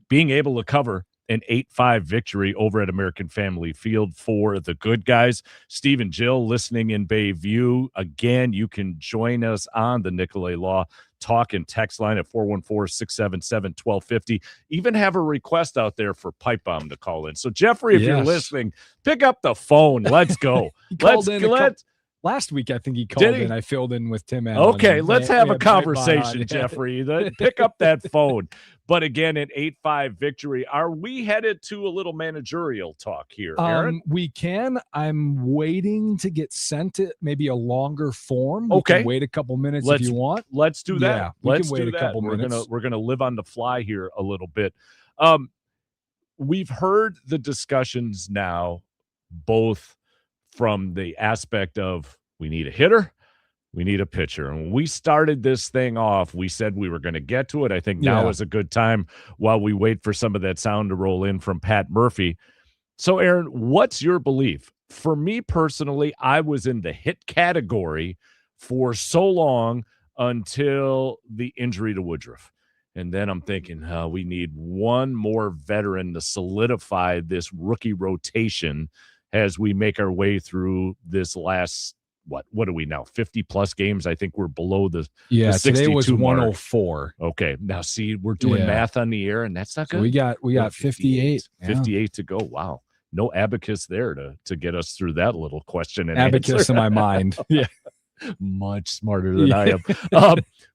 being able to cover an 8-5 victory over at American Family Field for the good guys. Steve and Jill listening in Bayview. Again, you can join us on the Nicolay Law talk and text line at 414-677-1250. Even have a request out there for Pipe Bomb to call in. So, Jeffrey, if you're listening, pick up the phone. Let's go. Last week, I think he called in. I filled in with Tim Allen. Okay, let's have a conversation, Jeffrey. Pick up that phone. But again, an 8-5 victory. Are we headed to a little managerial talk here, Aaron? We can. I'm waiting to get sent it, maybe a longer form. Okay. We can wait a couple minutes if you want. Let's do that. Yeah, let's can wait do a that. couple minutes. We're gonna live on the fly here a little bit. We've heard the discussions now, both from the aspect of we need a hitter, we need a pitcher. And when we started this thing off, we said we were going to get to it. I think now is a good time while we wait for some of that sound to roll in from Pat Murphy. So, Aaron, what's your belief? For me personally, I was in the hit category for so long until the injury to Woodruff. And then I'm thinking, we need one more veteran to solidify this rookie rotation as we make our way through this last, what are we now, 50-plus games? I think we're below the 62 today was mark. 104. Okay, now see, we're doing math on the air, and that's not good. So we got 58. 58 to go. Wow. No abacus there to get us through that little question. And abacus answer. In my mind. Yeah. Much smarter than I am.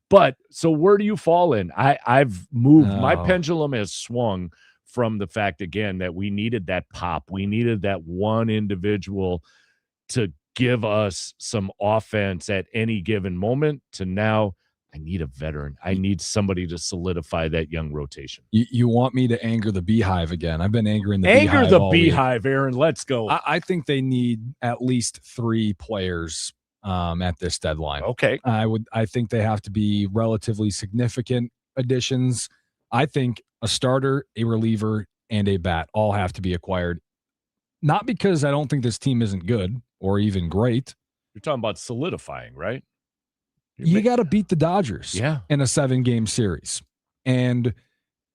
But so where do you fall in? I've moved. My pendulum has swung from the fact, again, that we needed that pop. We needed that one individual to give us some offense at any given moment to now I need a veteran. I need somebody to solidify that young rotation. You want me to anger the Beehive again? I've been angering the Beehive. Beehive. Anger the Beehive, Aaron. Let's go. I think they need at least 3 players at this deadline. Okay. I think they have to be relatively significant additions. I think a starter, a reliever, and a bat all have to be acquired. Not because I don't think this team isn't good or even great. You're talking about solidifying, right? You got to beat the Dodgers in a 7-game series. And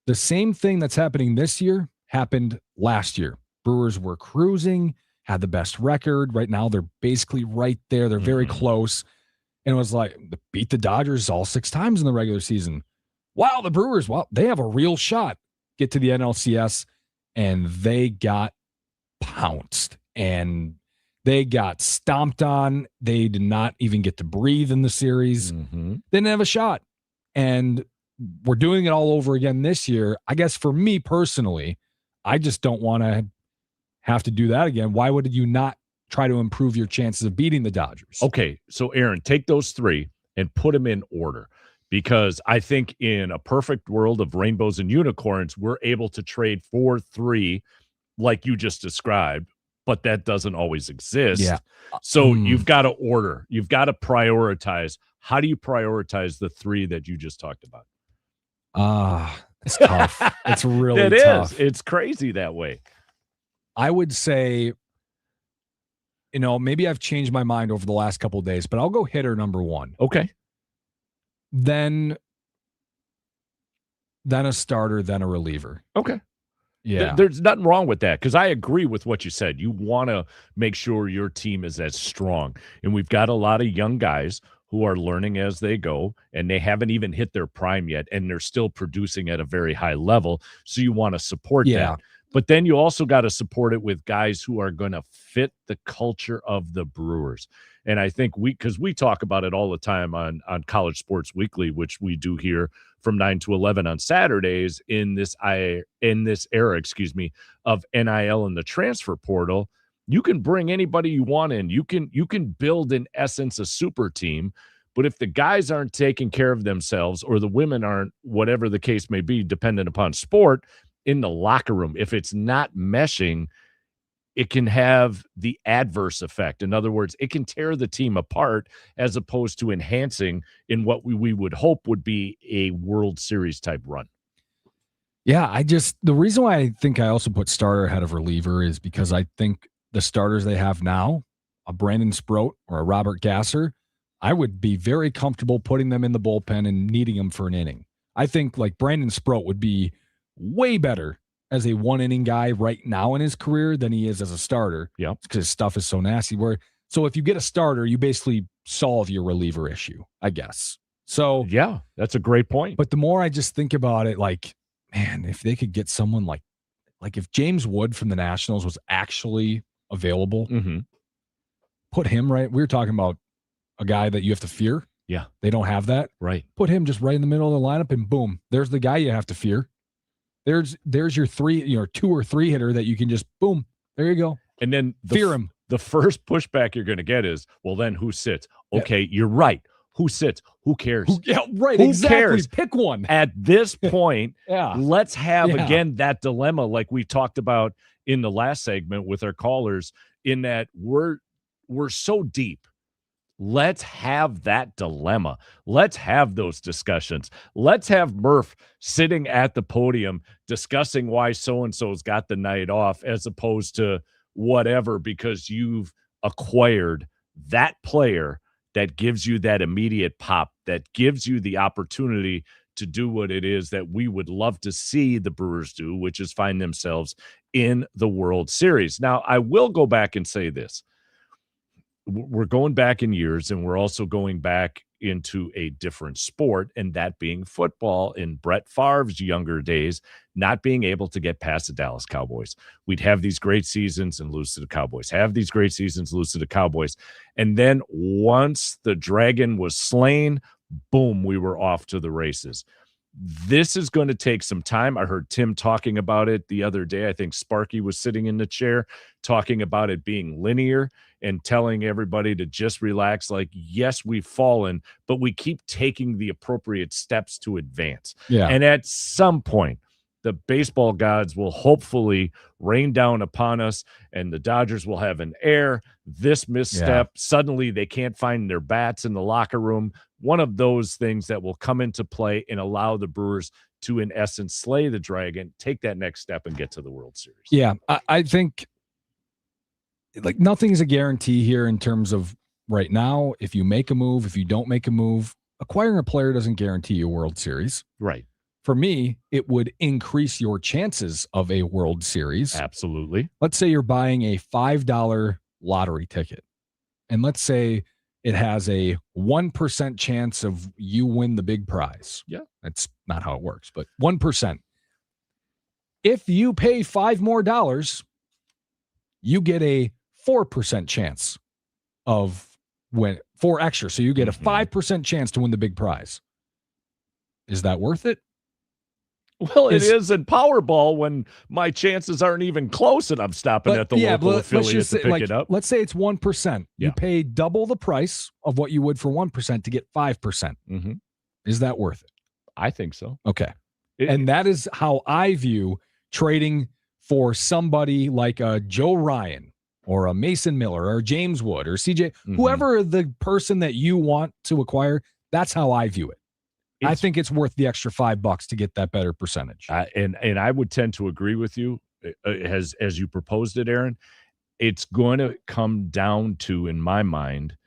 the same thing that's happening this year happened last year. Brewers were cruising, had the best record. Right now, they're basically right there. They're very close. And it was like, beat the Dodgers all 6 times in the regular season. Wow, the Brewers, they have a real shot. Get to the NLCS, and they got pounced. And they got stomped on. They did not even get to breathe in the series. They didn't have a shot. And we're doing it all over again this year. I guess for me personally, I just don't want to have to do that again. Why would you not try to improve your chances of beating the Dodgers? Okay, so Aaron, take those 3 and put them in order. Because I think in a perfect world of rainbows and unicorns, we're able to trade 4, 3 like you just described, but that doesn't always exist. Yeah. So you've got to order. You've got to prioritize. How do you prioritize the 3 that you just talked about? It's tough. It's really tough. It is. It's crazy that way. I would say, maybe I've changed my mind over the last couple of days, but I'll go hitter number 1. Okay. Then a starter, then a reliever. Okay. Yeah. There's nothing wrong with that because I agree with what you said. You want to make sure your team is as strong. And we've got a lot of young guys who are learning as they go, and they haven't even hit their prime yet, and they're still producing at a very high level. So you want to support that. But then you also got to support it with guys who are going to fit the culture of the Brewers. And I think because we talk about it all the time on College Sports Weekly, which we do here from 9 to 11 on Saturdays in this era, of NIL and the transfer portal. You can bring anybody you want in. You can build, in essence, a super team. But if the guys aren't taking care of themselves, or the women aren't, whatever the case may be, dependent upon sport, in the locker room, if it's not meshing, it can have the adverse effect. In other words, it can tear the team apart as opposed to enhancing in what we would hope would be a World Series type run. Yeah, the reason why I think I also put starter ahead of reliever is because I think the starters they have now, a Brandon Sproat or a Robert Gasser, I would be very comfortable putting them in the bullpen and needing them for an inning. I think like Brandon Sproat would be way better as a one-inning guy right now in his career than he is as a starter. Yeah, because his stuff is so nasty. So if you get a starter, you basically solve your reliever issue, I guess. So yeah, that's a great point. But the more I just think about it, like, man, if they could get someone like if James Wood from the Nationals was actually available, put him right. We were talking about a guy that you have to fear. Yeah, they don't have that. Right. Put him just right in the middle of the lineup, and boom, there's the guy you have to fear. There's your 2 or 3 hitter that you can just boom. There you go. And then fear him. The first pushback you're going to get is, well, then who sits? Okay, you're right. Who sits? Who cares? Right. Who exactly. cares? Pick one. At this point, let's have again that dilemma, like we talked about in the last segment with our callers, in that we're so deep. Let's have that dilemma. Let's have those discussions. Let's have Murph sitting at the podium discussing why so-and-so's got the night off, as opposed to whatever, because you've acquired that player that gives you that immediate pop, that gives you the opportunity to do what it is that we would love to see the Brewers do, which is find themselves in the World Series. Now, I will go back and say this. We're going back in years, and we're also going back into a different sport, and that being football. In Brett Favre's younger days, not being able to get past the Dallas Cowboys. We'd have these great seasons and lose to the Cowboys, have these great seasons, lose to the Cowboys. And then once the dragon was slain, boom, we were off to the races. This is going to take some time. I heard Tim talking about it the other day. I think Sparky was sitting in the chair talking about it being linear and telling everybody to just relax. Like, yes, we've fallen, but we keep taking the appropriate steps to advance. Yeah. And at some point, the baseball gods will hopefully rain down upon us, and the Dodgers will have an error. This misstep, suddenly they can't find their bats in the locker room. One of those things that will come into play and allow the Brewers to, in essence, slay the dragon, take that next step, and get to the World Series. Yeah, I think like nothing's a guarantee here in terms of right now. If you make a move, if you don't make a move, acquiring a player doesn't guarantee you a World Series. Right. For me, it would increase your chances of a World Series. Absolutely. Let's say you're buying a $5 lottery ticket, and let's say it has a 1% chance of you win the big prize. Yeah. That's not how it works, but 1%. If you pay $5 more, you get a 4% chance of win, 4 extra. So you get a 5% chance to win the big prize. Is that worth it? Well, it is in Powerball when my chances aren't even close and I'm stopping at the local affiliate to pick it up. Let's say it's 1%. Yeah. You pay double the price of what you would for 1% to get 5%. Mm-hmm. Is that worth it? I think so. Okay. And that is how I view trading for somebody like a Joe Ryan or a Mason Miller or James Wood or CJ, whoever the person that you want to acquire. That's how I view it. I think it's worth the extra $5 to get that better percentage. And I would tend to agree with you as you proposed it, Aaron. It's going to come down to, in my mind,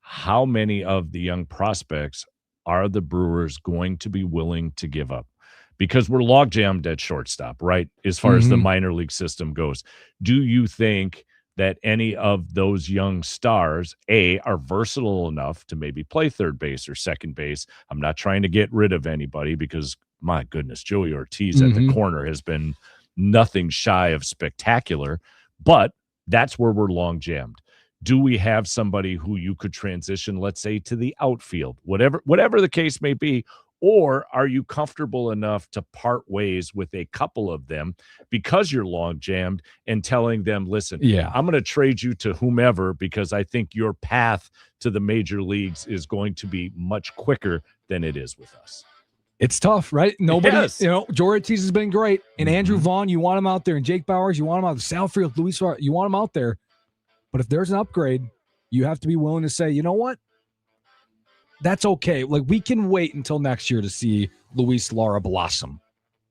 how many of the young prospects are the Brewers going to be willing to give up? Because we're log jammed at shortstop, right? As far as the minor league system goes. Do you think that any of those young stars, are versatile enough to maybe play third base or second base? I'm not trying to get rid of anybody because, my goodness, Joey Ortiz at the corner has been nothing shy of spectacular, but that's where we're long jammed. Do we have somebody who you could transition, let's say, to the outfield, whatever the case may be? Or are you comfortable enough to part ways with a couple of them because you're long jammed and telling them, listen, I'm going to trade you to whomever because I think your path to the major leagues is going to be much quicker than it is with us. It's tough, right? Nobody, Joe Ortiz has been great. And Andrew Vaughn, you want him out there. And Jake Bowers, you want him out there. Salfield, Luis Suarez, you want him out there. But if there's an upgrade, you have to be willing to say, you know what? That's okay. Like, we can wait until next year to see Luis Lara blossom.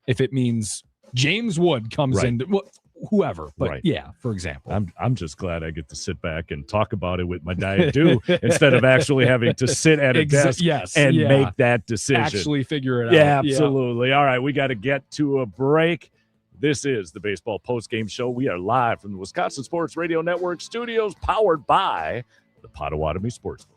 If it means James Wood comes in, whoever. But for example. I'm just glad I get to sit back and talk about it with my dad too, instead of actually having to sit at a desk and make that decision. Actually figure it out. Yeah, absolutely. All right, we got to get to a break. This is the Baseball Postgame Show. We are live from the Wisconsin Sports Radio Network studios, powered by the Potawatomi Sportsbook.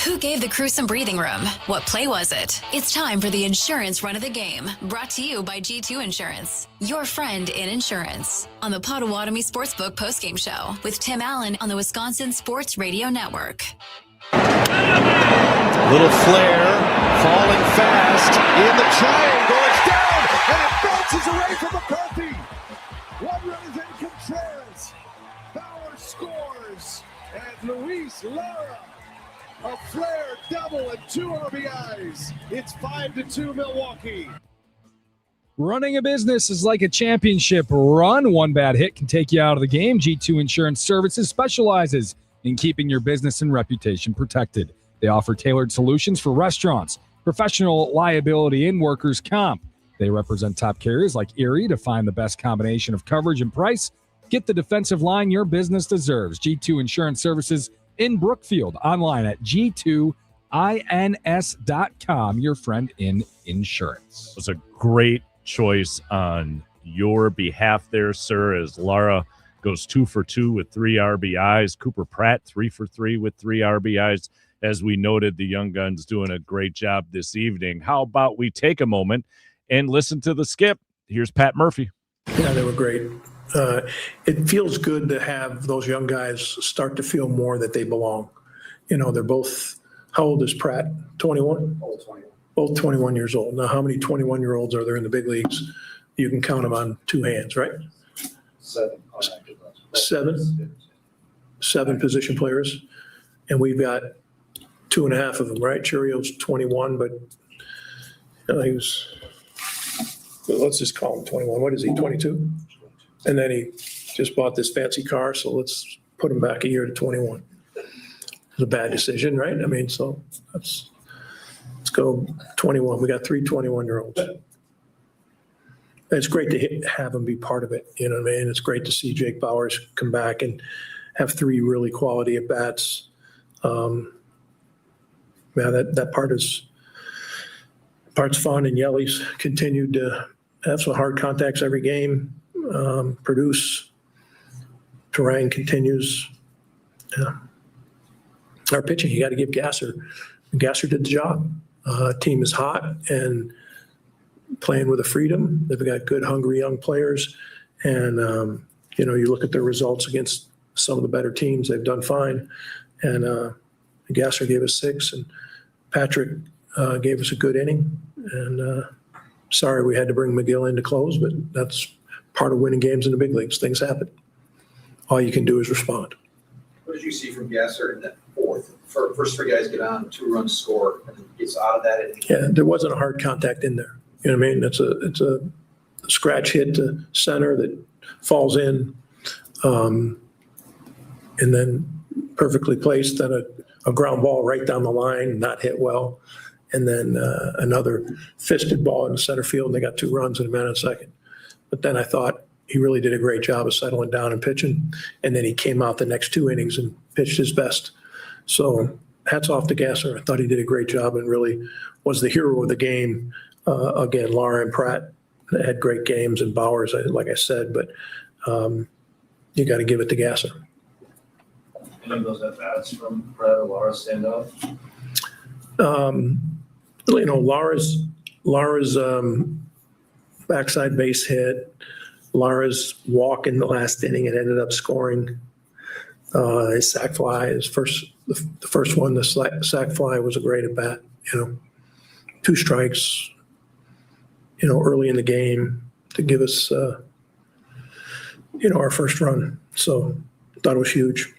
Who gave the crew some breathing room? What play was it? It's time for the insurance run of the game, brought to you by G2 Insurance, your friend in insurance, on the Potawatomi Sportsbook postgame show with Tim Allen on the Wisconsin Sports Radio Network. Little flare, falling fast in the triangle. It's down, and it bounces away from McCarthy. One run is in Contreras. Bauer scores, and Luis Lara, a flare double and 2 RBIs. It's 5-2 Milwaukee. Running a business is like a championship run. One bad hit can take you out of the game. G2 Insurance Services specializes in keeping your business and reputation protected. They offer tailored solutions for restaurants, professional liability, and workers' comp. They represent top carriers like Erie to find the best combination of coverage and price. Get the defensive line your business deserves. G2 Insurance Services in Brookfield. Online at g2ins.com. Your friend in insurance. It was a great choice on your behalf there, sir, as Lara goes 2 for 2 with 3 RBIs. Cooper Pratt 3 for 3 with 3 RBIs. As we noted, the Young Guns doing a great job this evening. How about we take a moment and listen to the skip? Here's Pat Murphy. Yeah, they were great. It feels good to have those young guys start to feel more that they belong. You know, they're both, how old is Pratt? 21? Both 21 years old. Now, how many 21-year-olds are there in the big leagues? You can count them on 2 hands, right? 7. 7 position players. And we've got 2.5 of them, right? Churio's 21, but he was, let's just call him 21. What is he, 22? And then he just bought this fancy car, so let's put him back a year to 21. It's a bad decision, right? I mean, so let's go 21. We got 3 21-year-olds. It's great to have them be part of it. You know what I mean? It's great to see Jake Bowers come back and have 3 really quality at-bats. That part's fun, and Yelly's continued to have some hard contacts every game, produce. Terrain continues. Yeah. Our pitching, you got to give Gasser. Gasser did the job. Team is hot and playing with a freedom. They've got good, hungry young players. And, you look at their results against some of the better teams, they've done fine. And Gasser gave us 6, and Patrick gave us a good inning. And sorry we had to bring McGill in to close, but that's part of winning games in the big leagues. Things happen. All you can do is respond. What did you see from Gasser in that 4th? First 3 guys get on, 2 runs score, and then gets out of that. Yeah, there wasn't a hard contact in there. You know what I mean? It's a scratch hit to center that falls in, and then perfectly placed on a ground ball right down the line, not hit well, and then another fisted ball in the center field, and they got 2 runs in a minute and a second. But then I thought he really did a great job of settling down and pitching, and then he came out the next 2 innings and pitched his best. So hats off to Gasser. I thought he did a great job and really was the hero of the game. Again, Lara and Pratt had great games, and Bowers, like I said, but you got to give it to Gasser. Any of those at-bats from Pratt or Lara stand out? Lara's backside base hit, Lara's walk in the last inning and ended up scoring. His sac fly, the first one, the sac fly was a great at bat. 2 strikes, early in the game to give us, our first run. So I thought it was huge.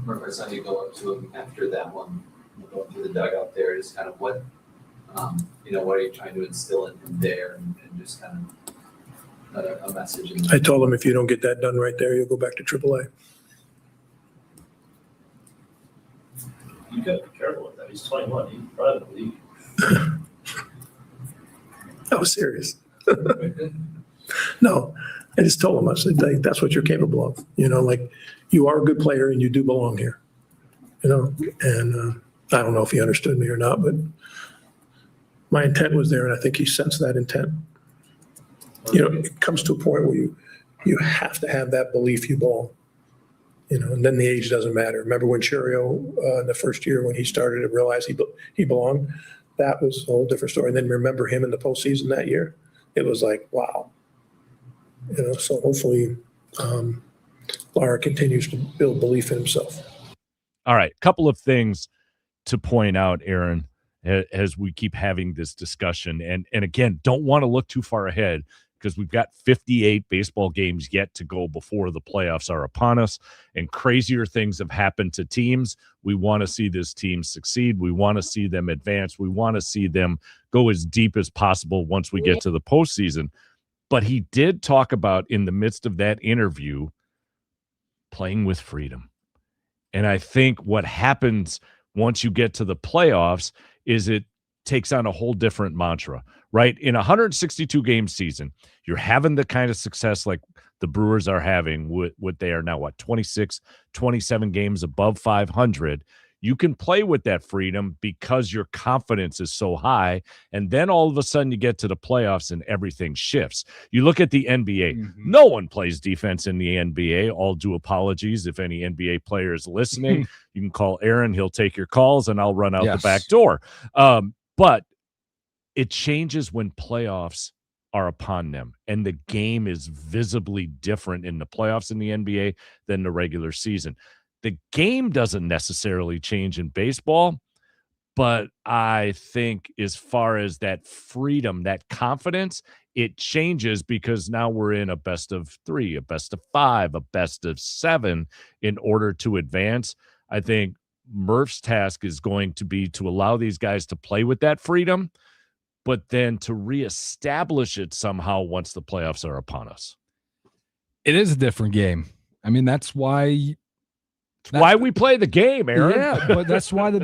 Remember, it's time you go up to him after that one, going through the dugout there, just kind of what are you trying to instill in him there, and just kind of a message. I told him if you don't get that done right there, you'll go back to AAA. You got to be careful with that. He's 21. He's probably in the league. I was serious. No, I just told him, I said, that's what you're capable of. You are a good player and you do belong here. And I don't know if he understood me or not, but my intent was there, and I think he sensed that intent. It comes to a point where you have to have that belief you belong. and then the age doesn't matter. Remember when Churio, in the first year when he started to realize he belonged? That was a whole different story. And then remember him in the postseason that year? It was like, wow. So hopefully Lara continues to build belief in himself. All right, couple of things to point out, Aaron, as we keep having this discussion. And again, don't want to look too far ahead because we've got 58 baseball games yet to go before the playoffs are upon us, and crazier things have happened to teams. We want to see this team succeed. We want to see them advance. We want to see them go as deep as possible once we get to the postseason. But he did talk about, in the midst of that interview, playing with freedom. And I think what happens once you get to the playoffs is it takes on a whole different mantra, right? In a 162-game season, you're having the kind of success like the Brewers are having with what they are now, 26, 27 games above 500. You can play with that freedom because your confidence is so high. And then all of a sudden you get to the playoffs and everything shifts. You look at the NBA. Mm-hmm. No one plays defense in the NBA. All due apologies if any NBA player is listening. You can call Aaron. He'll take your calls and I'll run out the back door. But it changes when playoffs are upon them. And the game is visibly different in the playoffs in the NBA than the regular season. The game doesn't necessarily change in baseball, but I think as far as that freedom, that confidence, it changes because now we're in a best of 3, a best of 5, a best of 7 in order to advance. I think Murph's task is going to be to allow these guys to play with that freedom, but then to reestablish it somehow once the playoffs are upon us. It is a different game. I mean, that's why we play the game, Aaron. Yeah, but that's why the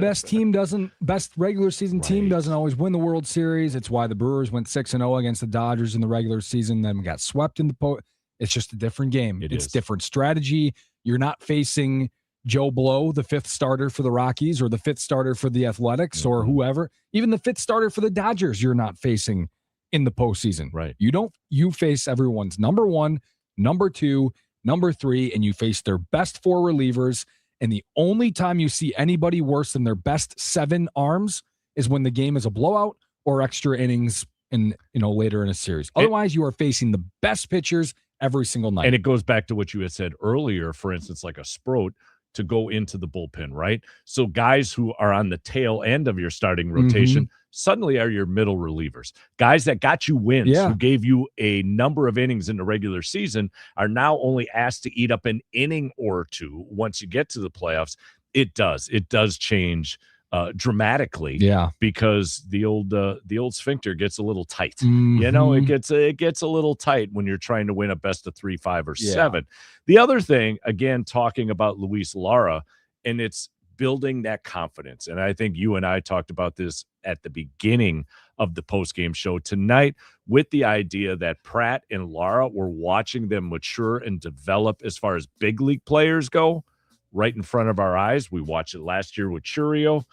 best regular season team doesn't always win the World Series. It's why the Brewers went 6-0 against the Dodgers in the regular season, then got swept in the It's just a different game. It's different strategy. You're not facing Joe Blow, the 5th starter for the Rockies, or the 5th starter for the Athletics, or whoever. Even the 5th starter for the Dodgers, you're not facing in the postseason. Right. You face everyone's number 1, number 2, number 3, and you face their best 4 relievers. And the only time you see anybody worse than their best 7 arms is when the game is a blowout or extra innings later in a series. Otherwise, you are facing the best pitchers every single night. And it goes back to what you had said earlier, for instance, like a Sproat to go into the bullpen, right? So guys who are on the tail end of your starting rotation suddenly are your middle relievers. Guys that got you wins, who gave you a number of innings in the regular season, are now only asked to eat up an inning or 2 once you get to the playoffs. It does change dramatically, because the old sphincter gets a little tight. It gets a little tight when you're trying to win a best of 3, 5, or 7. The other thing, again, talking about Luis Lara, and it's building that confidence. And I think you and I talked about this at the beginning of the postgame show tonight, with the idea that Pratt and Lara, we're watching them mature and develop as far as big league players go right in front of our eyes. We watched it last year with Churio.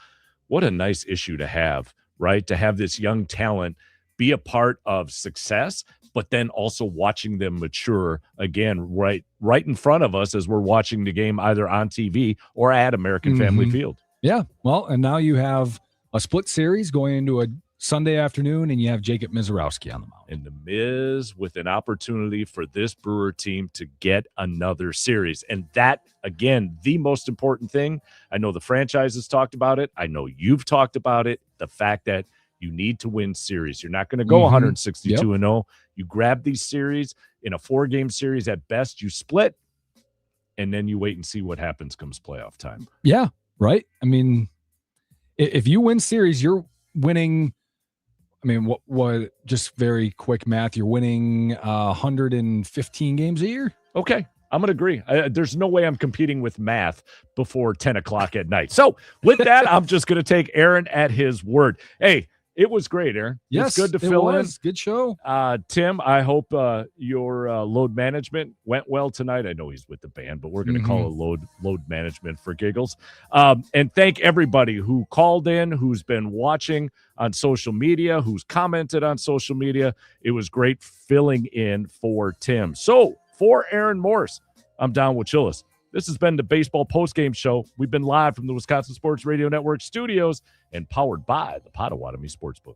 What a nice issue to have, right? To have this young talent be a part of success, but then also watching them mature again right in front of us as we're watching the game either on TV or at American Family Field. Yeah, well, and now you have a split series going into a Sunday afternoon, and you have Jacob Mizorowski on the mound. And the Miz with an opportunity for this Brewer team to get another series. And that, again, the most important thing. I know the franchise has talked about it. I know you've talked about it. The fact that you need to win series. You're not going to go 162-0. You grab these series in a 4-game series at best. You split, and then you wait and see what happens comes playoff time. Yeah, right. I mean, if you win series, you're winning. I mean, what? Just very quick math. You're winning 115 games a year. Okay. I'm going to agree. There's no way I'm competing with math before 10 o'clock at night. So with that, I'm just going to take Aaron at his word. Hey, it was great, Aaron. Yes, it's good to fill in. Good show. Tim, I hope your load management went well tonight. I know he's with the band, but we're going to call it load management for giggles. And thank everybody who called in, who's been watching on social media, who's commented on social media. It was great filling in for Tim. So for Aaron Morse, I'm Don Wachillis. This has been the Baseball Postgame Show. We've been live from the Wisconsin Sports Radio Network studios and powered by the Potawatomi Sportsbook.